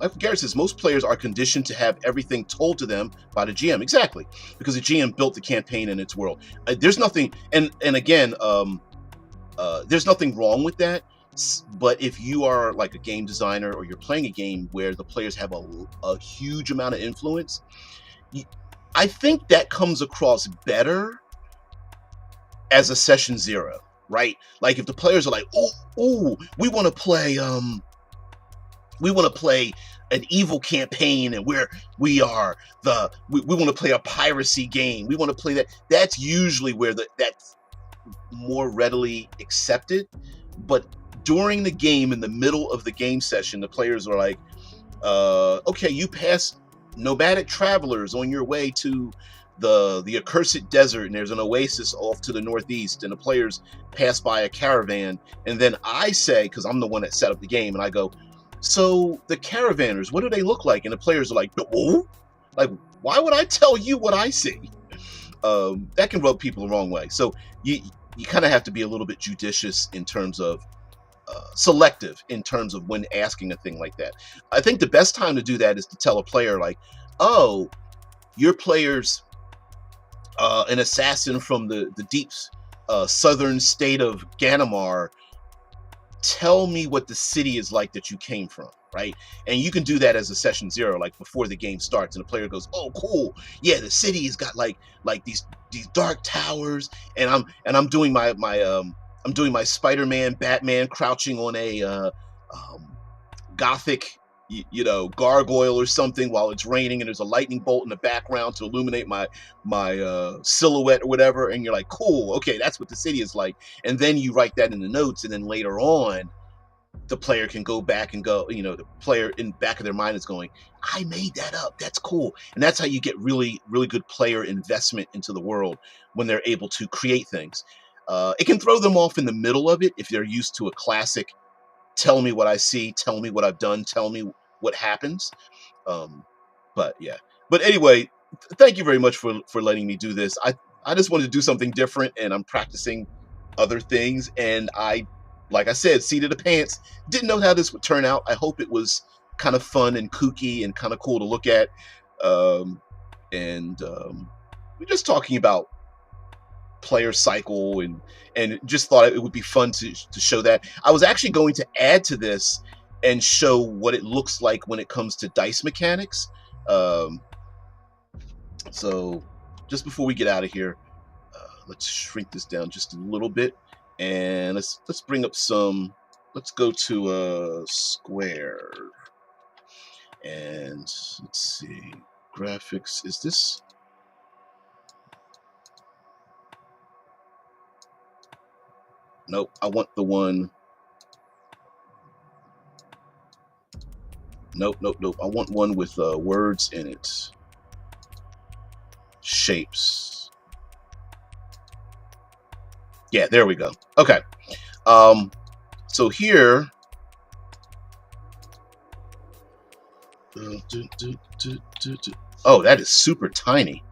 Like Garrett says, most players are conditioned to have everything told to them by the GM. Exactly, because the GM built the campaign in its world. There's nothing, and again, there's nothing wrong with that. But if you are like a game designer, or you're playing a game where the players have a huge amount of influence, I think that comes across better as a session zero, right? Like if the players are like, oh, we want to play an evil campaign, and we want to play a piracy game. We want to play that. That's usually where that's more readily accepted. But during the game, in the middle of the game session, the players are like, okay, you pass nomadic travelers on your way to the accursed desert, and there's an oasis off to the northeast, and the players pass by a caravan, and then I say, because I'm the one that set up the game, and I go, so the caravanners, what do they look like? And the players are like, oh, like, why would I tell you what I see? That can rub people the wrong way. So you kind of have to be a little bit judicious in terms of selective in terms of when asking a thing like that. I think the best time to do that is to tell a player, like, oh, your player's an assassin from the deep southern state of Ganamar. Tell me what the city is like that you came from, right? And you can do that as a session zero, like before the game starts, and the player goes, oh, cool, yeah, the city's got like these dark towers, and I'm doing my Spider-Man, Batman crouching on a gothic, gargoyle or something while it's raining, and there's a lightning bolt in the background to illuminate my silhouette or whatever. And you're like, cool, okay, that's what the city is like. And then you write that in the notes, and then later on, the player can go back and go, the player in back of their mind is going, I made that up. That's cool. And that's how you get really, really good player investment into the world, when they're able to create things. It can throw them off in the middle of it if they're used to a classic, tell me what I see, tell me what I've done, tell me what happens. But yeah. But anyway, thank you very much for letting me do this. I just wanted to do something different, and I'm practicing other things, and like I said, seat of the pants. Didn't know how this would turn out. I hope it was kind of fun and kooky and kind of cool to look at. We're just talking about player cycle, and just thought it would be fun to show that. I was actually going to add to this and show what it looks like when it comes to dice mechanics. So just before we get out of here, let's shrink this down just a little bit, and let's bring up some. Let's go to a square, and let's see, graphics. Is this? Nope, I want the one. Nope. I want one with words in it. shapes. Yeah, there we go. Okay. So here, oh, that is super tiny.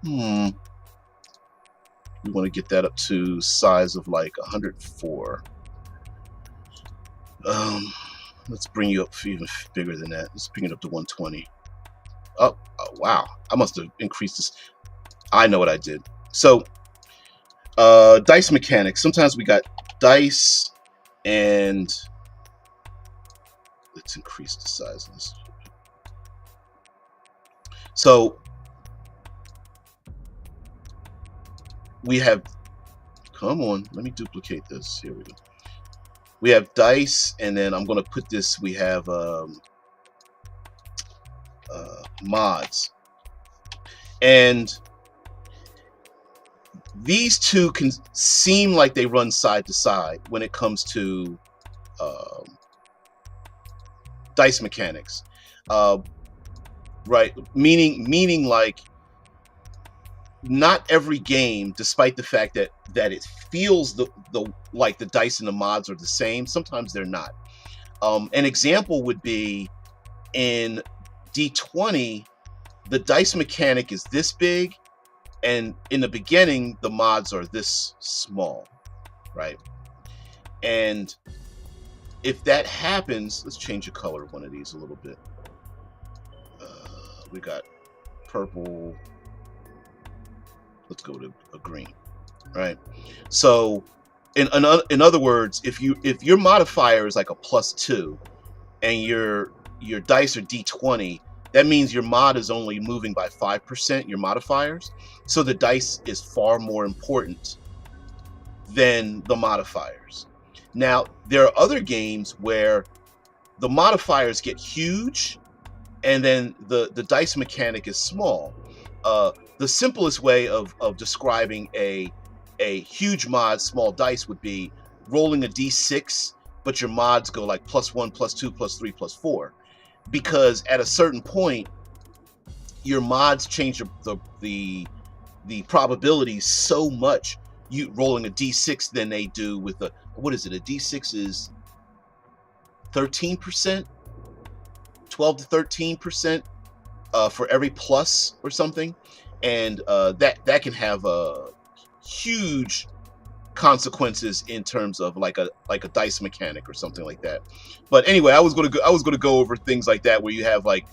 We want to get that up to size of like 104. Let's bring you up even bigger than that. Let's bring it up to 120. Oh, wow. I must have increased this. I know what I did. So, dice mechanics. Sometimes we got dice, and let's increase the size of this. So, we have, come on, let me duplicate this. Here we go. We have dice, and then I'm going to put this, we have mods. And these two can seem like they run side to side when it comes to dice mechanics. Right? Meaning like, not every game, despite the fact that it feels like the dice and the mods are the same, sometimes they're not. An example would be in D20, the dice mechanic is this big, and in the beginning the mods are this small, right? And if that happens, let's change the color of one of these a little bit. We got purple. Let's go to a green, right? So in other words, if your modifier is like a +2 and your dice are D20, that means your mod is only moving by 5%, your modifiers. So the dice is far more important than the modifiers. Now, there are other games where the modifiers get huge and then the dice mechanic is small. The simplest way of describing a huge mod, small dice, would be rolling a d6, but your mods go like +1, +2, +3, +4. Because at a certain point, your mods change the probabilities so much, you rolling a d6 than they do with a, what is it? A d6 is 13%, 12 to 13% for every plus or something, and that can have huge consequences in terms of like a dice mechanic or something like that. But anyway, I was gonna go over things like that where you have like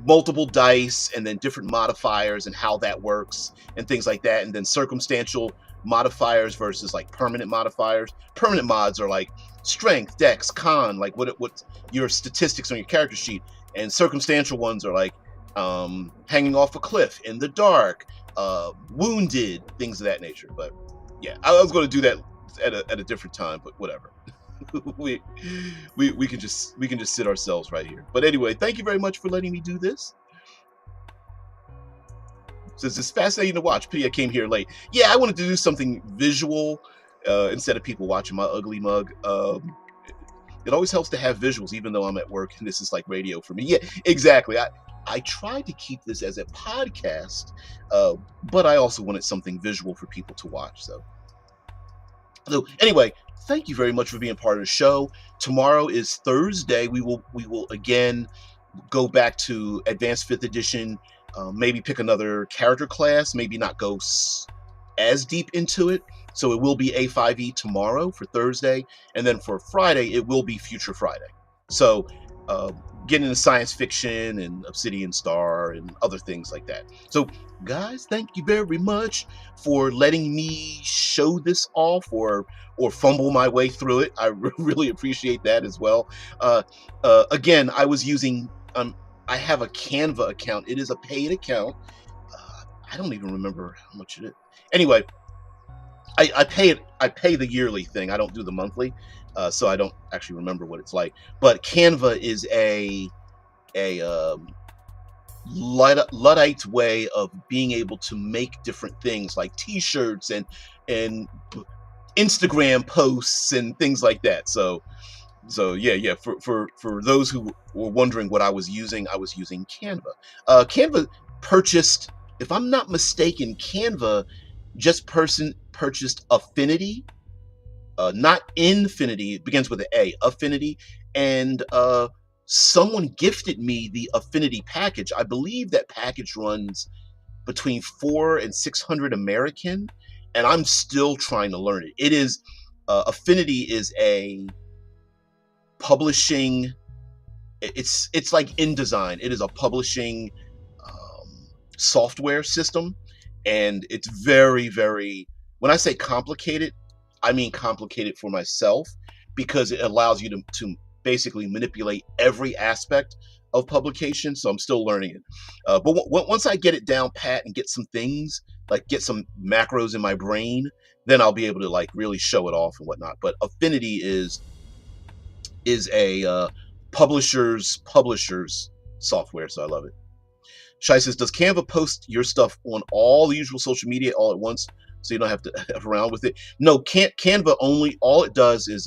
multiple dice and then different modifiers and how that works and things like that, and then circumstantial modifiers versus like permanent modifiers. Permanent mods are like strength, dex, con, like what your statistics on your character sheet, and circumstantial ones are like hanging off a cliff in the dark, wounded, things of that nature. But yeah, I was going to do that at a different time, but whatever. we can just sit ourselves right here. But anyway, thank you very much for letting me do this. Since it's fascinating to watch. Pity I came here late. Yeah, I wanted to do something visual instead of people watching my ugly mug. It always helps to have visuals, even though I'm at work and this is like radio for me. Yeah, exactly. I tried to keep this as a podcast, but I also wanted something visual for people to watch. So anyway, thank you very much for being part of the show. Tomorrow is Thursday. We will again go back to Advanced 5th Edition. Maybe pick another character class. Maybe not go as deep into it. So it will be A5E tomorrow for Thursday, and then for Friday it will be Future Friday. So get into science fiction and Obsidian Star and other things like that. So guys, thank you very much for letting me show this off or fumble my way through it. I really appreciate that as well. Again, I was using I have a Canva account. It is a paid account. I don't even remember how much it is. Anyway, I pay the yearly thing. I don't do the monthly, so I don't actually remember what it's like. But Canva is a Luddite way of being able to make different things like T-shirts and Instagram posts and things like that. So yeah. For those who were wondering what I was using Canva. Canva purchased, if I'm not mistaken, Canva just purchased Affinity, not Infinity. It begins with an A, Affinity, and someone gifted me the Affinity package. I believe that package runs between 400 and 600 American, and I'm still trying to learn it. It is Affinity is a publishing. It's like InDesign. It is a publishing software system, and it's very, very. When I say complicated, I mean complicated for myself, because it allows you to basically manipulate every aspect of publication. So I'm still learning it, but once I get it down pat and get some things, like get some macros in my brain, then I'll be able to like really show it off and whatnot. But Affinity is a publisher's software, so I love it. Shai says, does Canva post your stuff on all the usual social media all at once, so you don't have to f around with it? No, Canva only, all it does is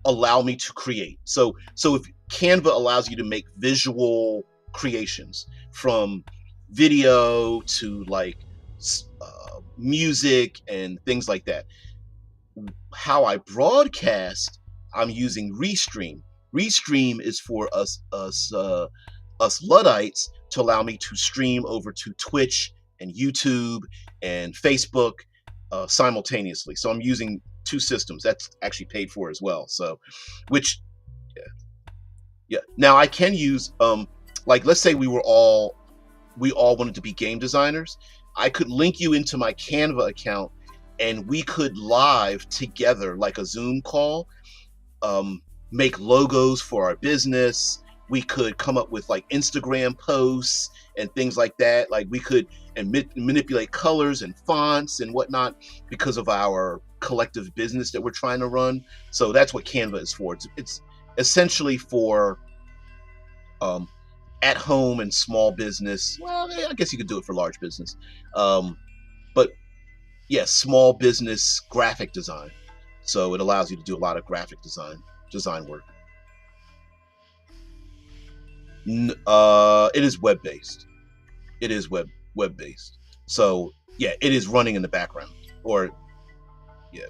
allow me to create. So if Canva allows you to make visual creations, from video to like music and things like that. How I broadcast, I'm using Restream. Restream is for us Luddites, to allow me to stream over to Twitch and YouTube and Facebook simultaneously. So I'm using two systems. That's actually paid for as well. So, which, yeah. Now I can use like, let's say we all wanted to be game designers. I could link you into my Canva account, and we could live together, like a Zoom call, make logos for our business. We could come up with like Instagram posts and things like that. Like we could manipulate colors and fonts and whatnot, because of our collective business that we're trying to run. So that's what Canva is for. It's essentially for at home and small business. Well, I guess you could do it for large business. But yes, small business graphic design. So it allows you to do a lot of graphic design work. It is web-based. It is web-based. So yeah, it is running in the background. Or yeah,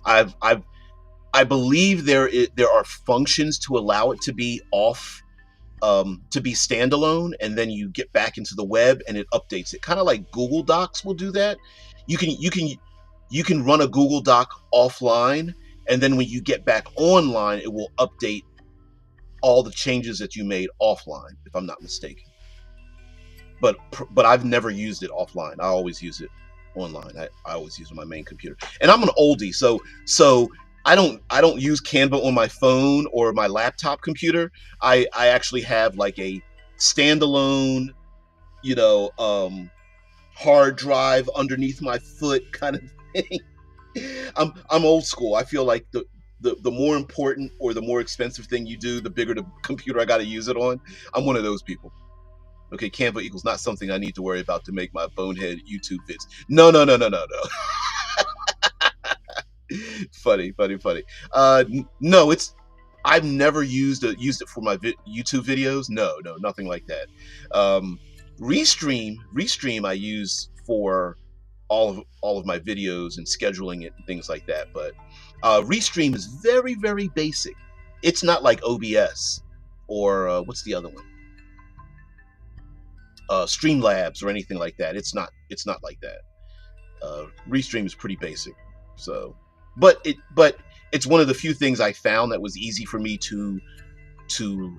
I believe there are functions to allow it to be off, to be standalone, and then you get back into the web and it updates it. Kind of like Google Docs will do that. You can run a Google Doc offline, and then when you get back online, it will update all the changes that you made offline, if I'm not mistaken. But I've never used it offline. I always use it online. I always use it on my main computer. And I'm an oldie, so I don't use Canva on my phone or my laptop computer. I actually have like a standalone, hard drive underneath my foot kind of thing. I'm old school. I feel like the more important or the more expensive thing you do, the bigger the computer I got to use it on. I'm one of those people. Okay, Canva equals not something I need to worry about to make my bonehead YouTube vids. No. Funny. No, I've never used it for my YouTube videos. No, nothing like that. Restream I use for all of my videos and scheduling it and things like that. But Restream is very, very basic. It's not like OBS or what's the other one? Streamlabs or anything like that. It's not like that. Restream is pretty basic. So, but it's one of the few things I found that was easy for me to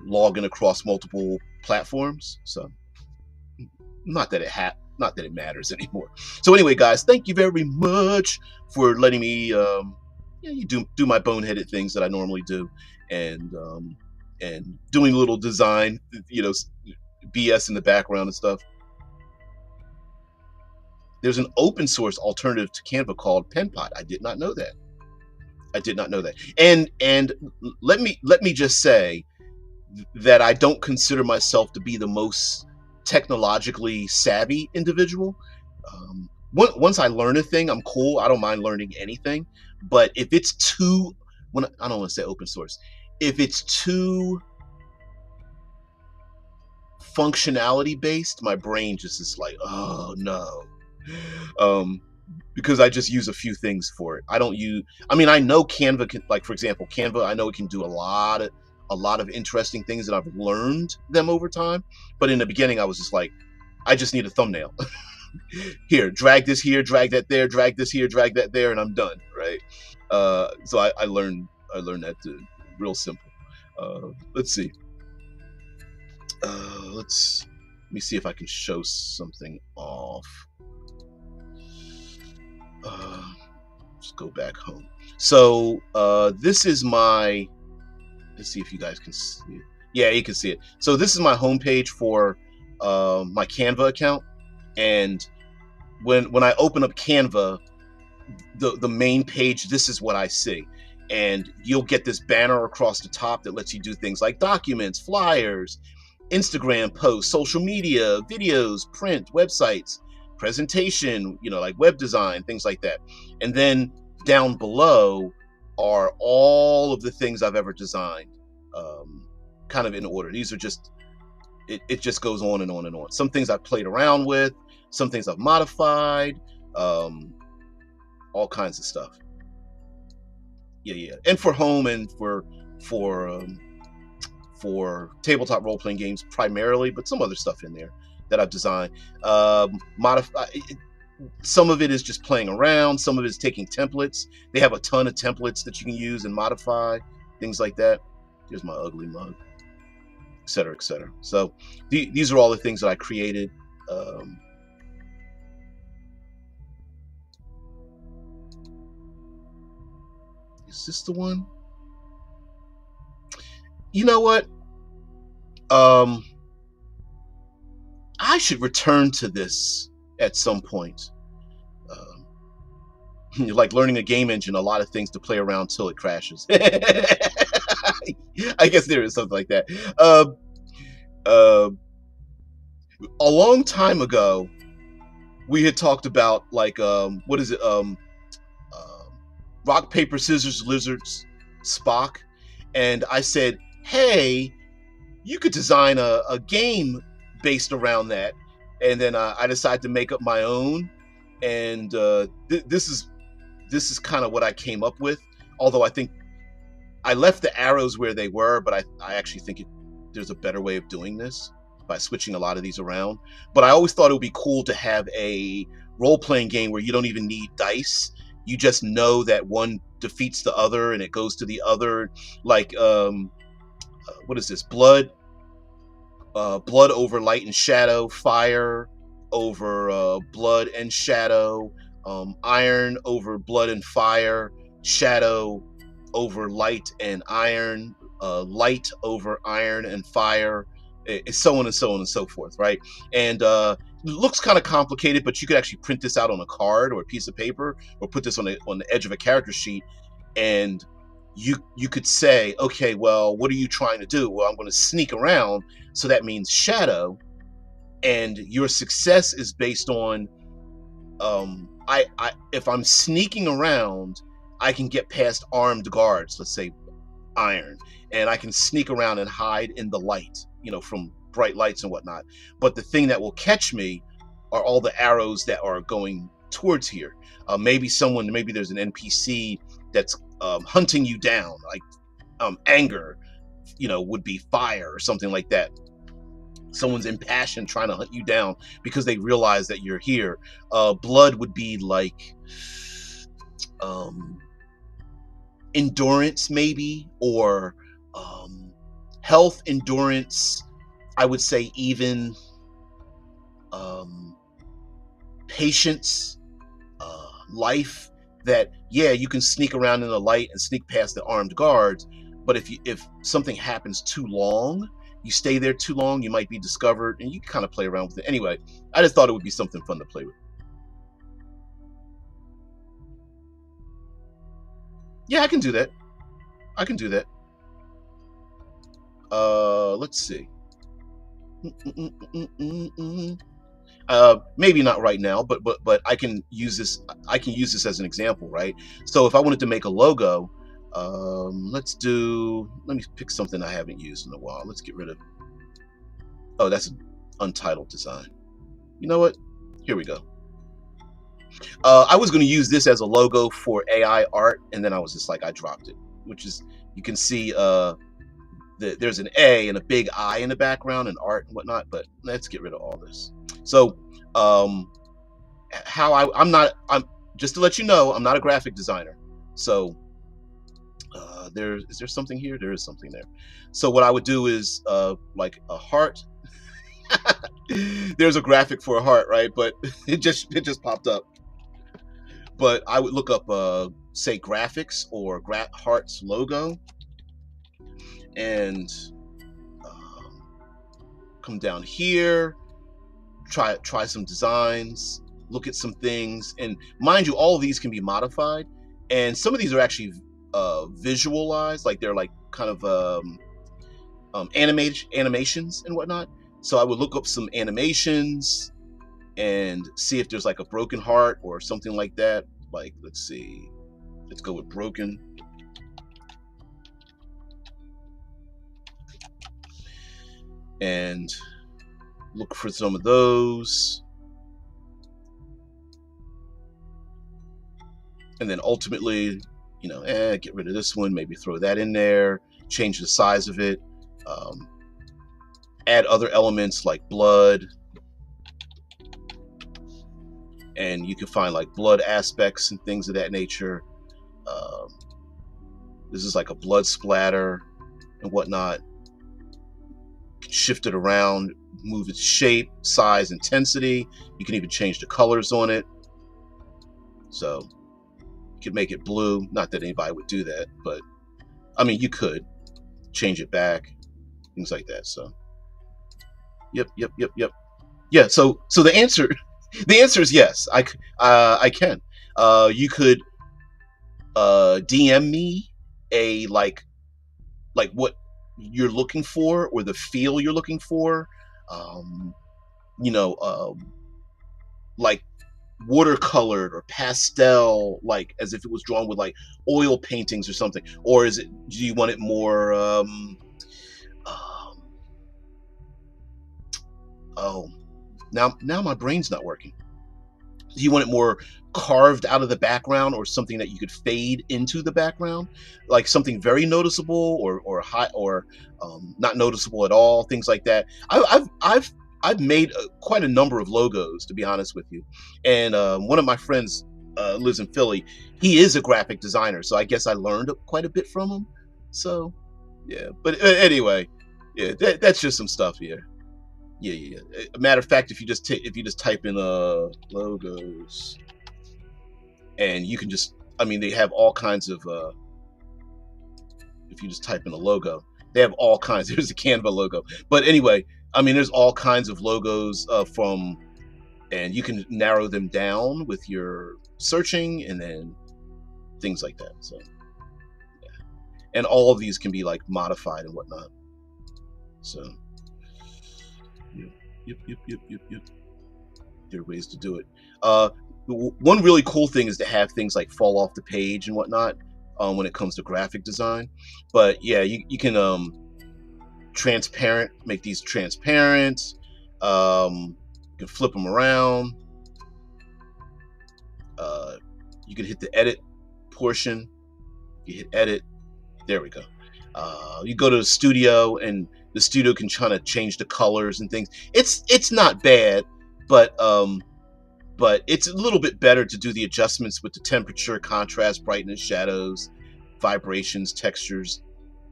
log in across multiple platforms. So, not that it matters anymore. So anyway, guys, thank you very much for letting me do my boneheaded things that I normally do, and doing a little design, BS in the background and stuff. There's an open source alternative to Canva called Penpot. I did not know that. And let me just say that I don't consider myself to be the most technologically savvy individual. Once I learn a thing, I'm cool. I don't mind learning anything. But if it's I don't want to say open source. If it's too functionality based, my brain just is like, oh no. Um, because I just use a few things for it. I don't use. I mean, I know Canva can, like for example, Canva. I know it can do a lot of interesting things that I've learned them over time. But in the beginning, I was just like, I just need a thumbnail. Here, drag this here, drag that there, drag this here, drag that there, and I'm done. Right. So I learned that real simple. Let's see. Let me see if I can show something off. Let's go back home. So this is my. Let's see if you guys can see it. Yeah, you can see it. So this is my homepage for my Canva account, and when I open up Canva, the main page, this is what I see. And you'll get this banner across the top that lets you do things like documents, flyers, Instagram posts, social media, videos, print, websites, presentation, like web design, things like that. And then down below are all of the things I've ever designed, kind of in order. These are just, it just goes on and on and on. Some things I've played around with, some things I've modified, all kinds of stuff. Yeah. And for home and for tabletop role-playing games primarily, but some other stuff in there that I've designed. Modify. Some of it is just playing around. Some of it is taking templates. They have a ton of templates that you can use and modify, things like that. Here's my ugly mug, etc., etc. So these are all the things that I created. Is this the one? You know what? I should return to this at some point. Like learning a game engine, a lot of things to play around till it crashes. I guess there is something like that. A long time ago, we had talked about like what is it? Rock, paper, scissors, lizards, Spock, and I said, "Hey, you could design a game based around that." And then I decided to make up my own, and this is kind of what I came up with. Although I think I left the arrows where they were, but I actually think there's a better way of doing this by switching a lot of these around. But I always thought it would be cool to have a role-playing game where you don't even need dice. You just know that one defeats the other and it goes to the other. Like, what is this? Blood over light and shadow, fire over blood and shadow, iron over blood and fire, shadow over light and iron, light over iron and fire, so on and so on and so forth, right? And it looks kind of complicated, but you could actually print this out on a card or a piece of paper, or put this on the edge of a character sheet, and you could say, okay, well, what are you trying to do? Well, I'm going to sneak around, so that means shadow, and your success is based on if I'm sneaking around, I can get past armed guards, let's say iron, and I can sneak around and hide in the light, from bright lights and whatnot. But the thing that will catch me are all the arrows that are going towards here. Maybe there's an NPC that's hunting you down, like anger, would be fire or something like that. Someone's impassioned trying to hunt you down because they realize that you're here. Blood would be like endurance, maybe, or health, endurance. I would say even patience, life. That, yeah, you can sneak around in the light and sneak past the armed guards, but if something happens too long, you stay there too long, you might be discovered, and you kind of play around with it. Anyway, I just thought it would be something fun to play with. Yeah, I can do that. Let's see. Maybe not right now, but I can use this. I can use this as an example, right? So if I wanted to make a logo, let me pick something I haven't used in a while. Let's get rid of Oh, that's an untitled design. You know what? Here we go. I was going to use this as a logo for AI art, and then I was just like, I dropped it. Which is, you can see there's an A and a big I in the background and art and whatnot. But let's get rid of all this. So, I'm just to let you know, I'm not a graphic designer. So is there something here? There is something there. So what I would do is like a heart. There's a graphic for a heart, right? But it just popped up. But I would look up say graphics or hearts logo, and come down here, try some designs, look at some things, and mind you, all of these can be modified, and some of these are actually visualized, like they're like kind of animations and whatnot. So I would look up some animations and see if there's like a broken heart or something like that. Like, let's see, let's go with broken. And look for some of those. And then ultimately, you know, get rid of this one, maybe throw that in there, change the size of it, add other elements like blood. And you can find like blood aspects and things of that nature. This is like a blood splatter and whatnot. Shift it around, move its shape, size, intensity. You can even change the colors on it. So you could make it blue. Not that anybody would do that, but I mean, you could change it back, things like that. So, yep. Yeah. So the answer is yes. I can. You could DM me a like what you're looking for or the feel you're looking for. You know, like watercolored or pastel, like as if it was drawn with like oil paintings or something. Or do you want it more oh, now my brain's not working. Do you want it more carved out of the background, or something that you could fade into the background, like something very noticeable, or high, or not noticeable at all, things like that? I've made quite a number of logos, to be honest with you, and one of my friends lives in Philly. He is a graphic designer, so I guess I learned quite a bit from him. So yeah, but anyway, yeah, that's just some stuff here. Yeah. A matter of fact, if you just type in logos, and you can just, I mean, they have all kinds of if you just type in a logo, they have all kinds. There's a Canva logo, but anyway, I mean, there's all kinds of logos from, and you can narrow them down with your searching, and then things like that. So yeah. And all of these can be like modified and whatnot. So yep. There are ways to do it. One really cool thing is to have things like fall off the page and whatnot when it comes to graphic design. But yeah, you can make these transparent. You can flip them around. You can hit the edit portion. You hit edit. There we go. You go to the studio, and the studio can kind of change the colors and things. It's not bad, but it's a little bit better to do the adjustments with the temperature, contrast, brightness, shadows, vibrations, textures,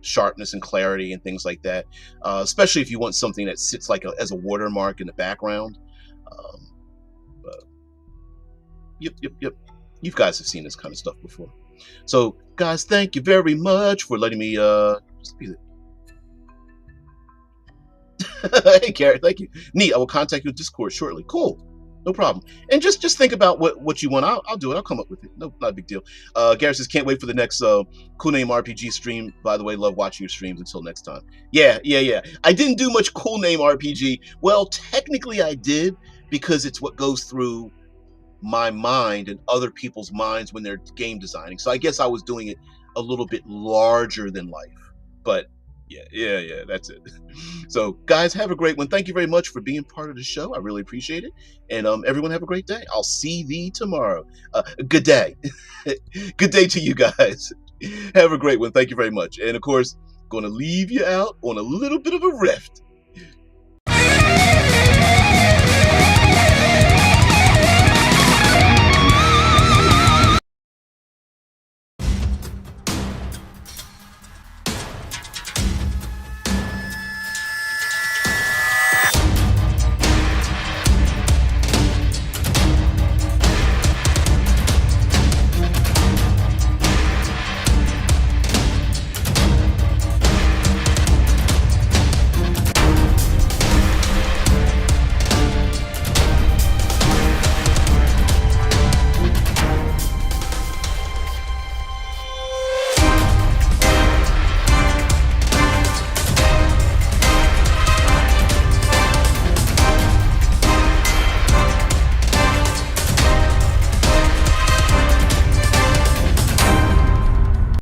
sharpness and clarity, and things like that. Especially if you want something that sits like as a watermark in the background. But yep. You guys have seen this kind of stuff before. So, guys, thank you very much for letting me just be. Hey, Garrett, thank you. Neat. I will contact you in Discord shortly. Cool. No problem. And just think about what you want. I'll do it. I'll come up with it. No, not a big deal. Garrett says, can't wait for the next Cool Name RPG stream. By the way, love watching your streams. Until next time. Yeah. I didn't do much Cool Name RPG. Well, technically I did, because it's what goes through my mind and other people's minds when they're game designing. So I guess I was doing it a little bit larger than life. But Yeah, that's it. So, guys, have a great one. Thank you very much for being part of the show. I really appreciate it. And everyone, have a great day. I'll see thee tomorrow. Good day. Good day to you guys. Have a great one. Thank you very much. And of course, going to leave you out on a little bit of a riff.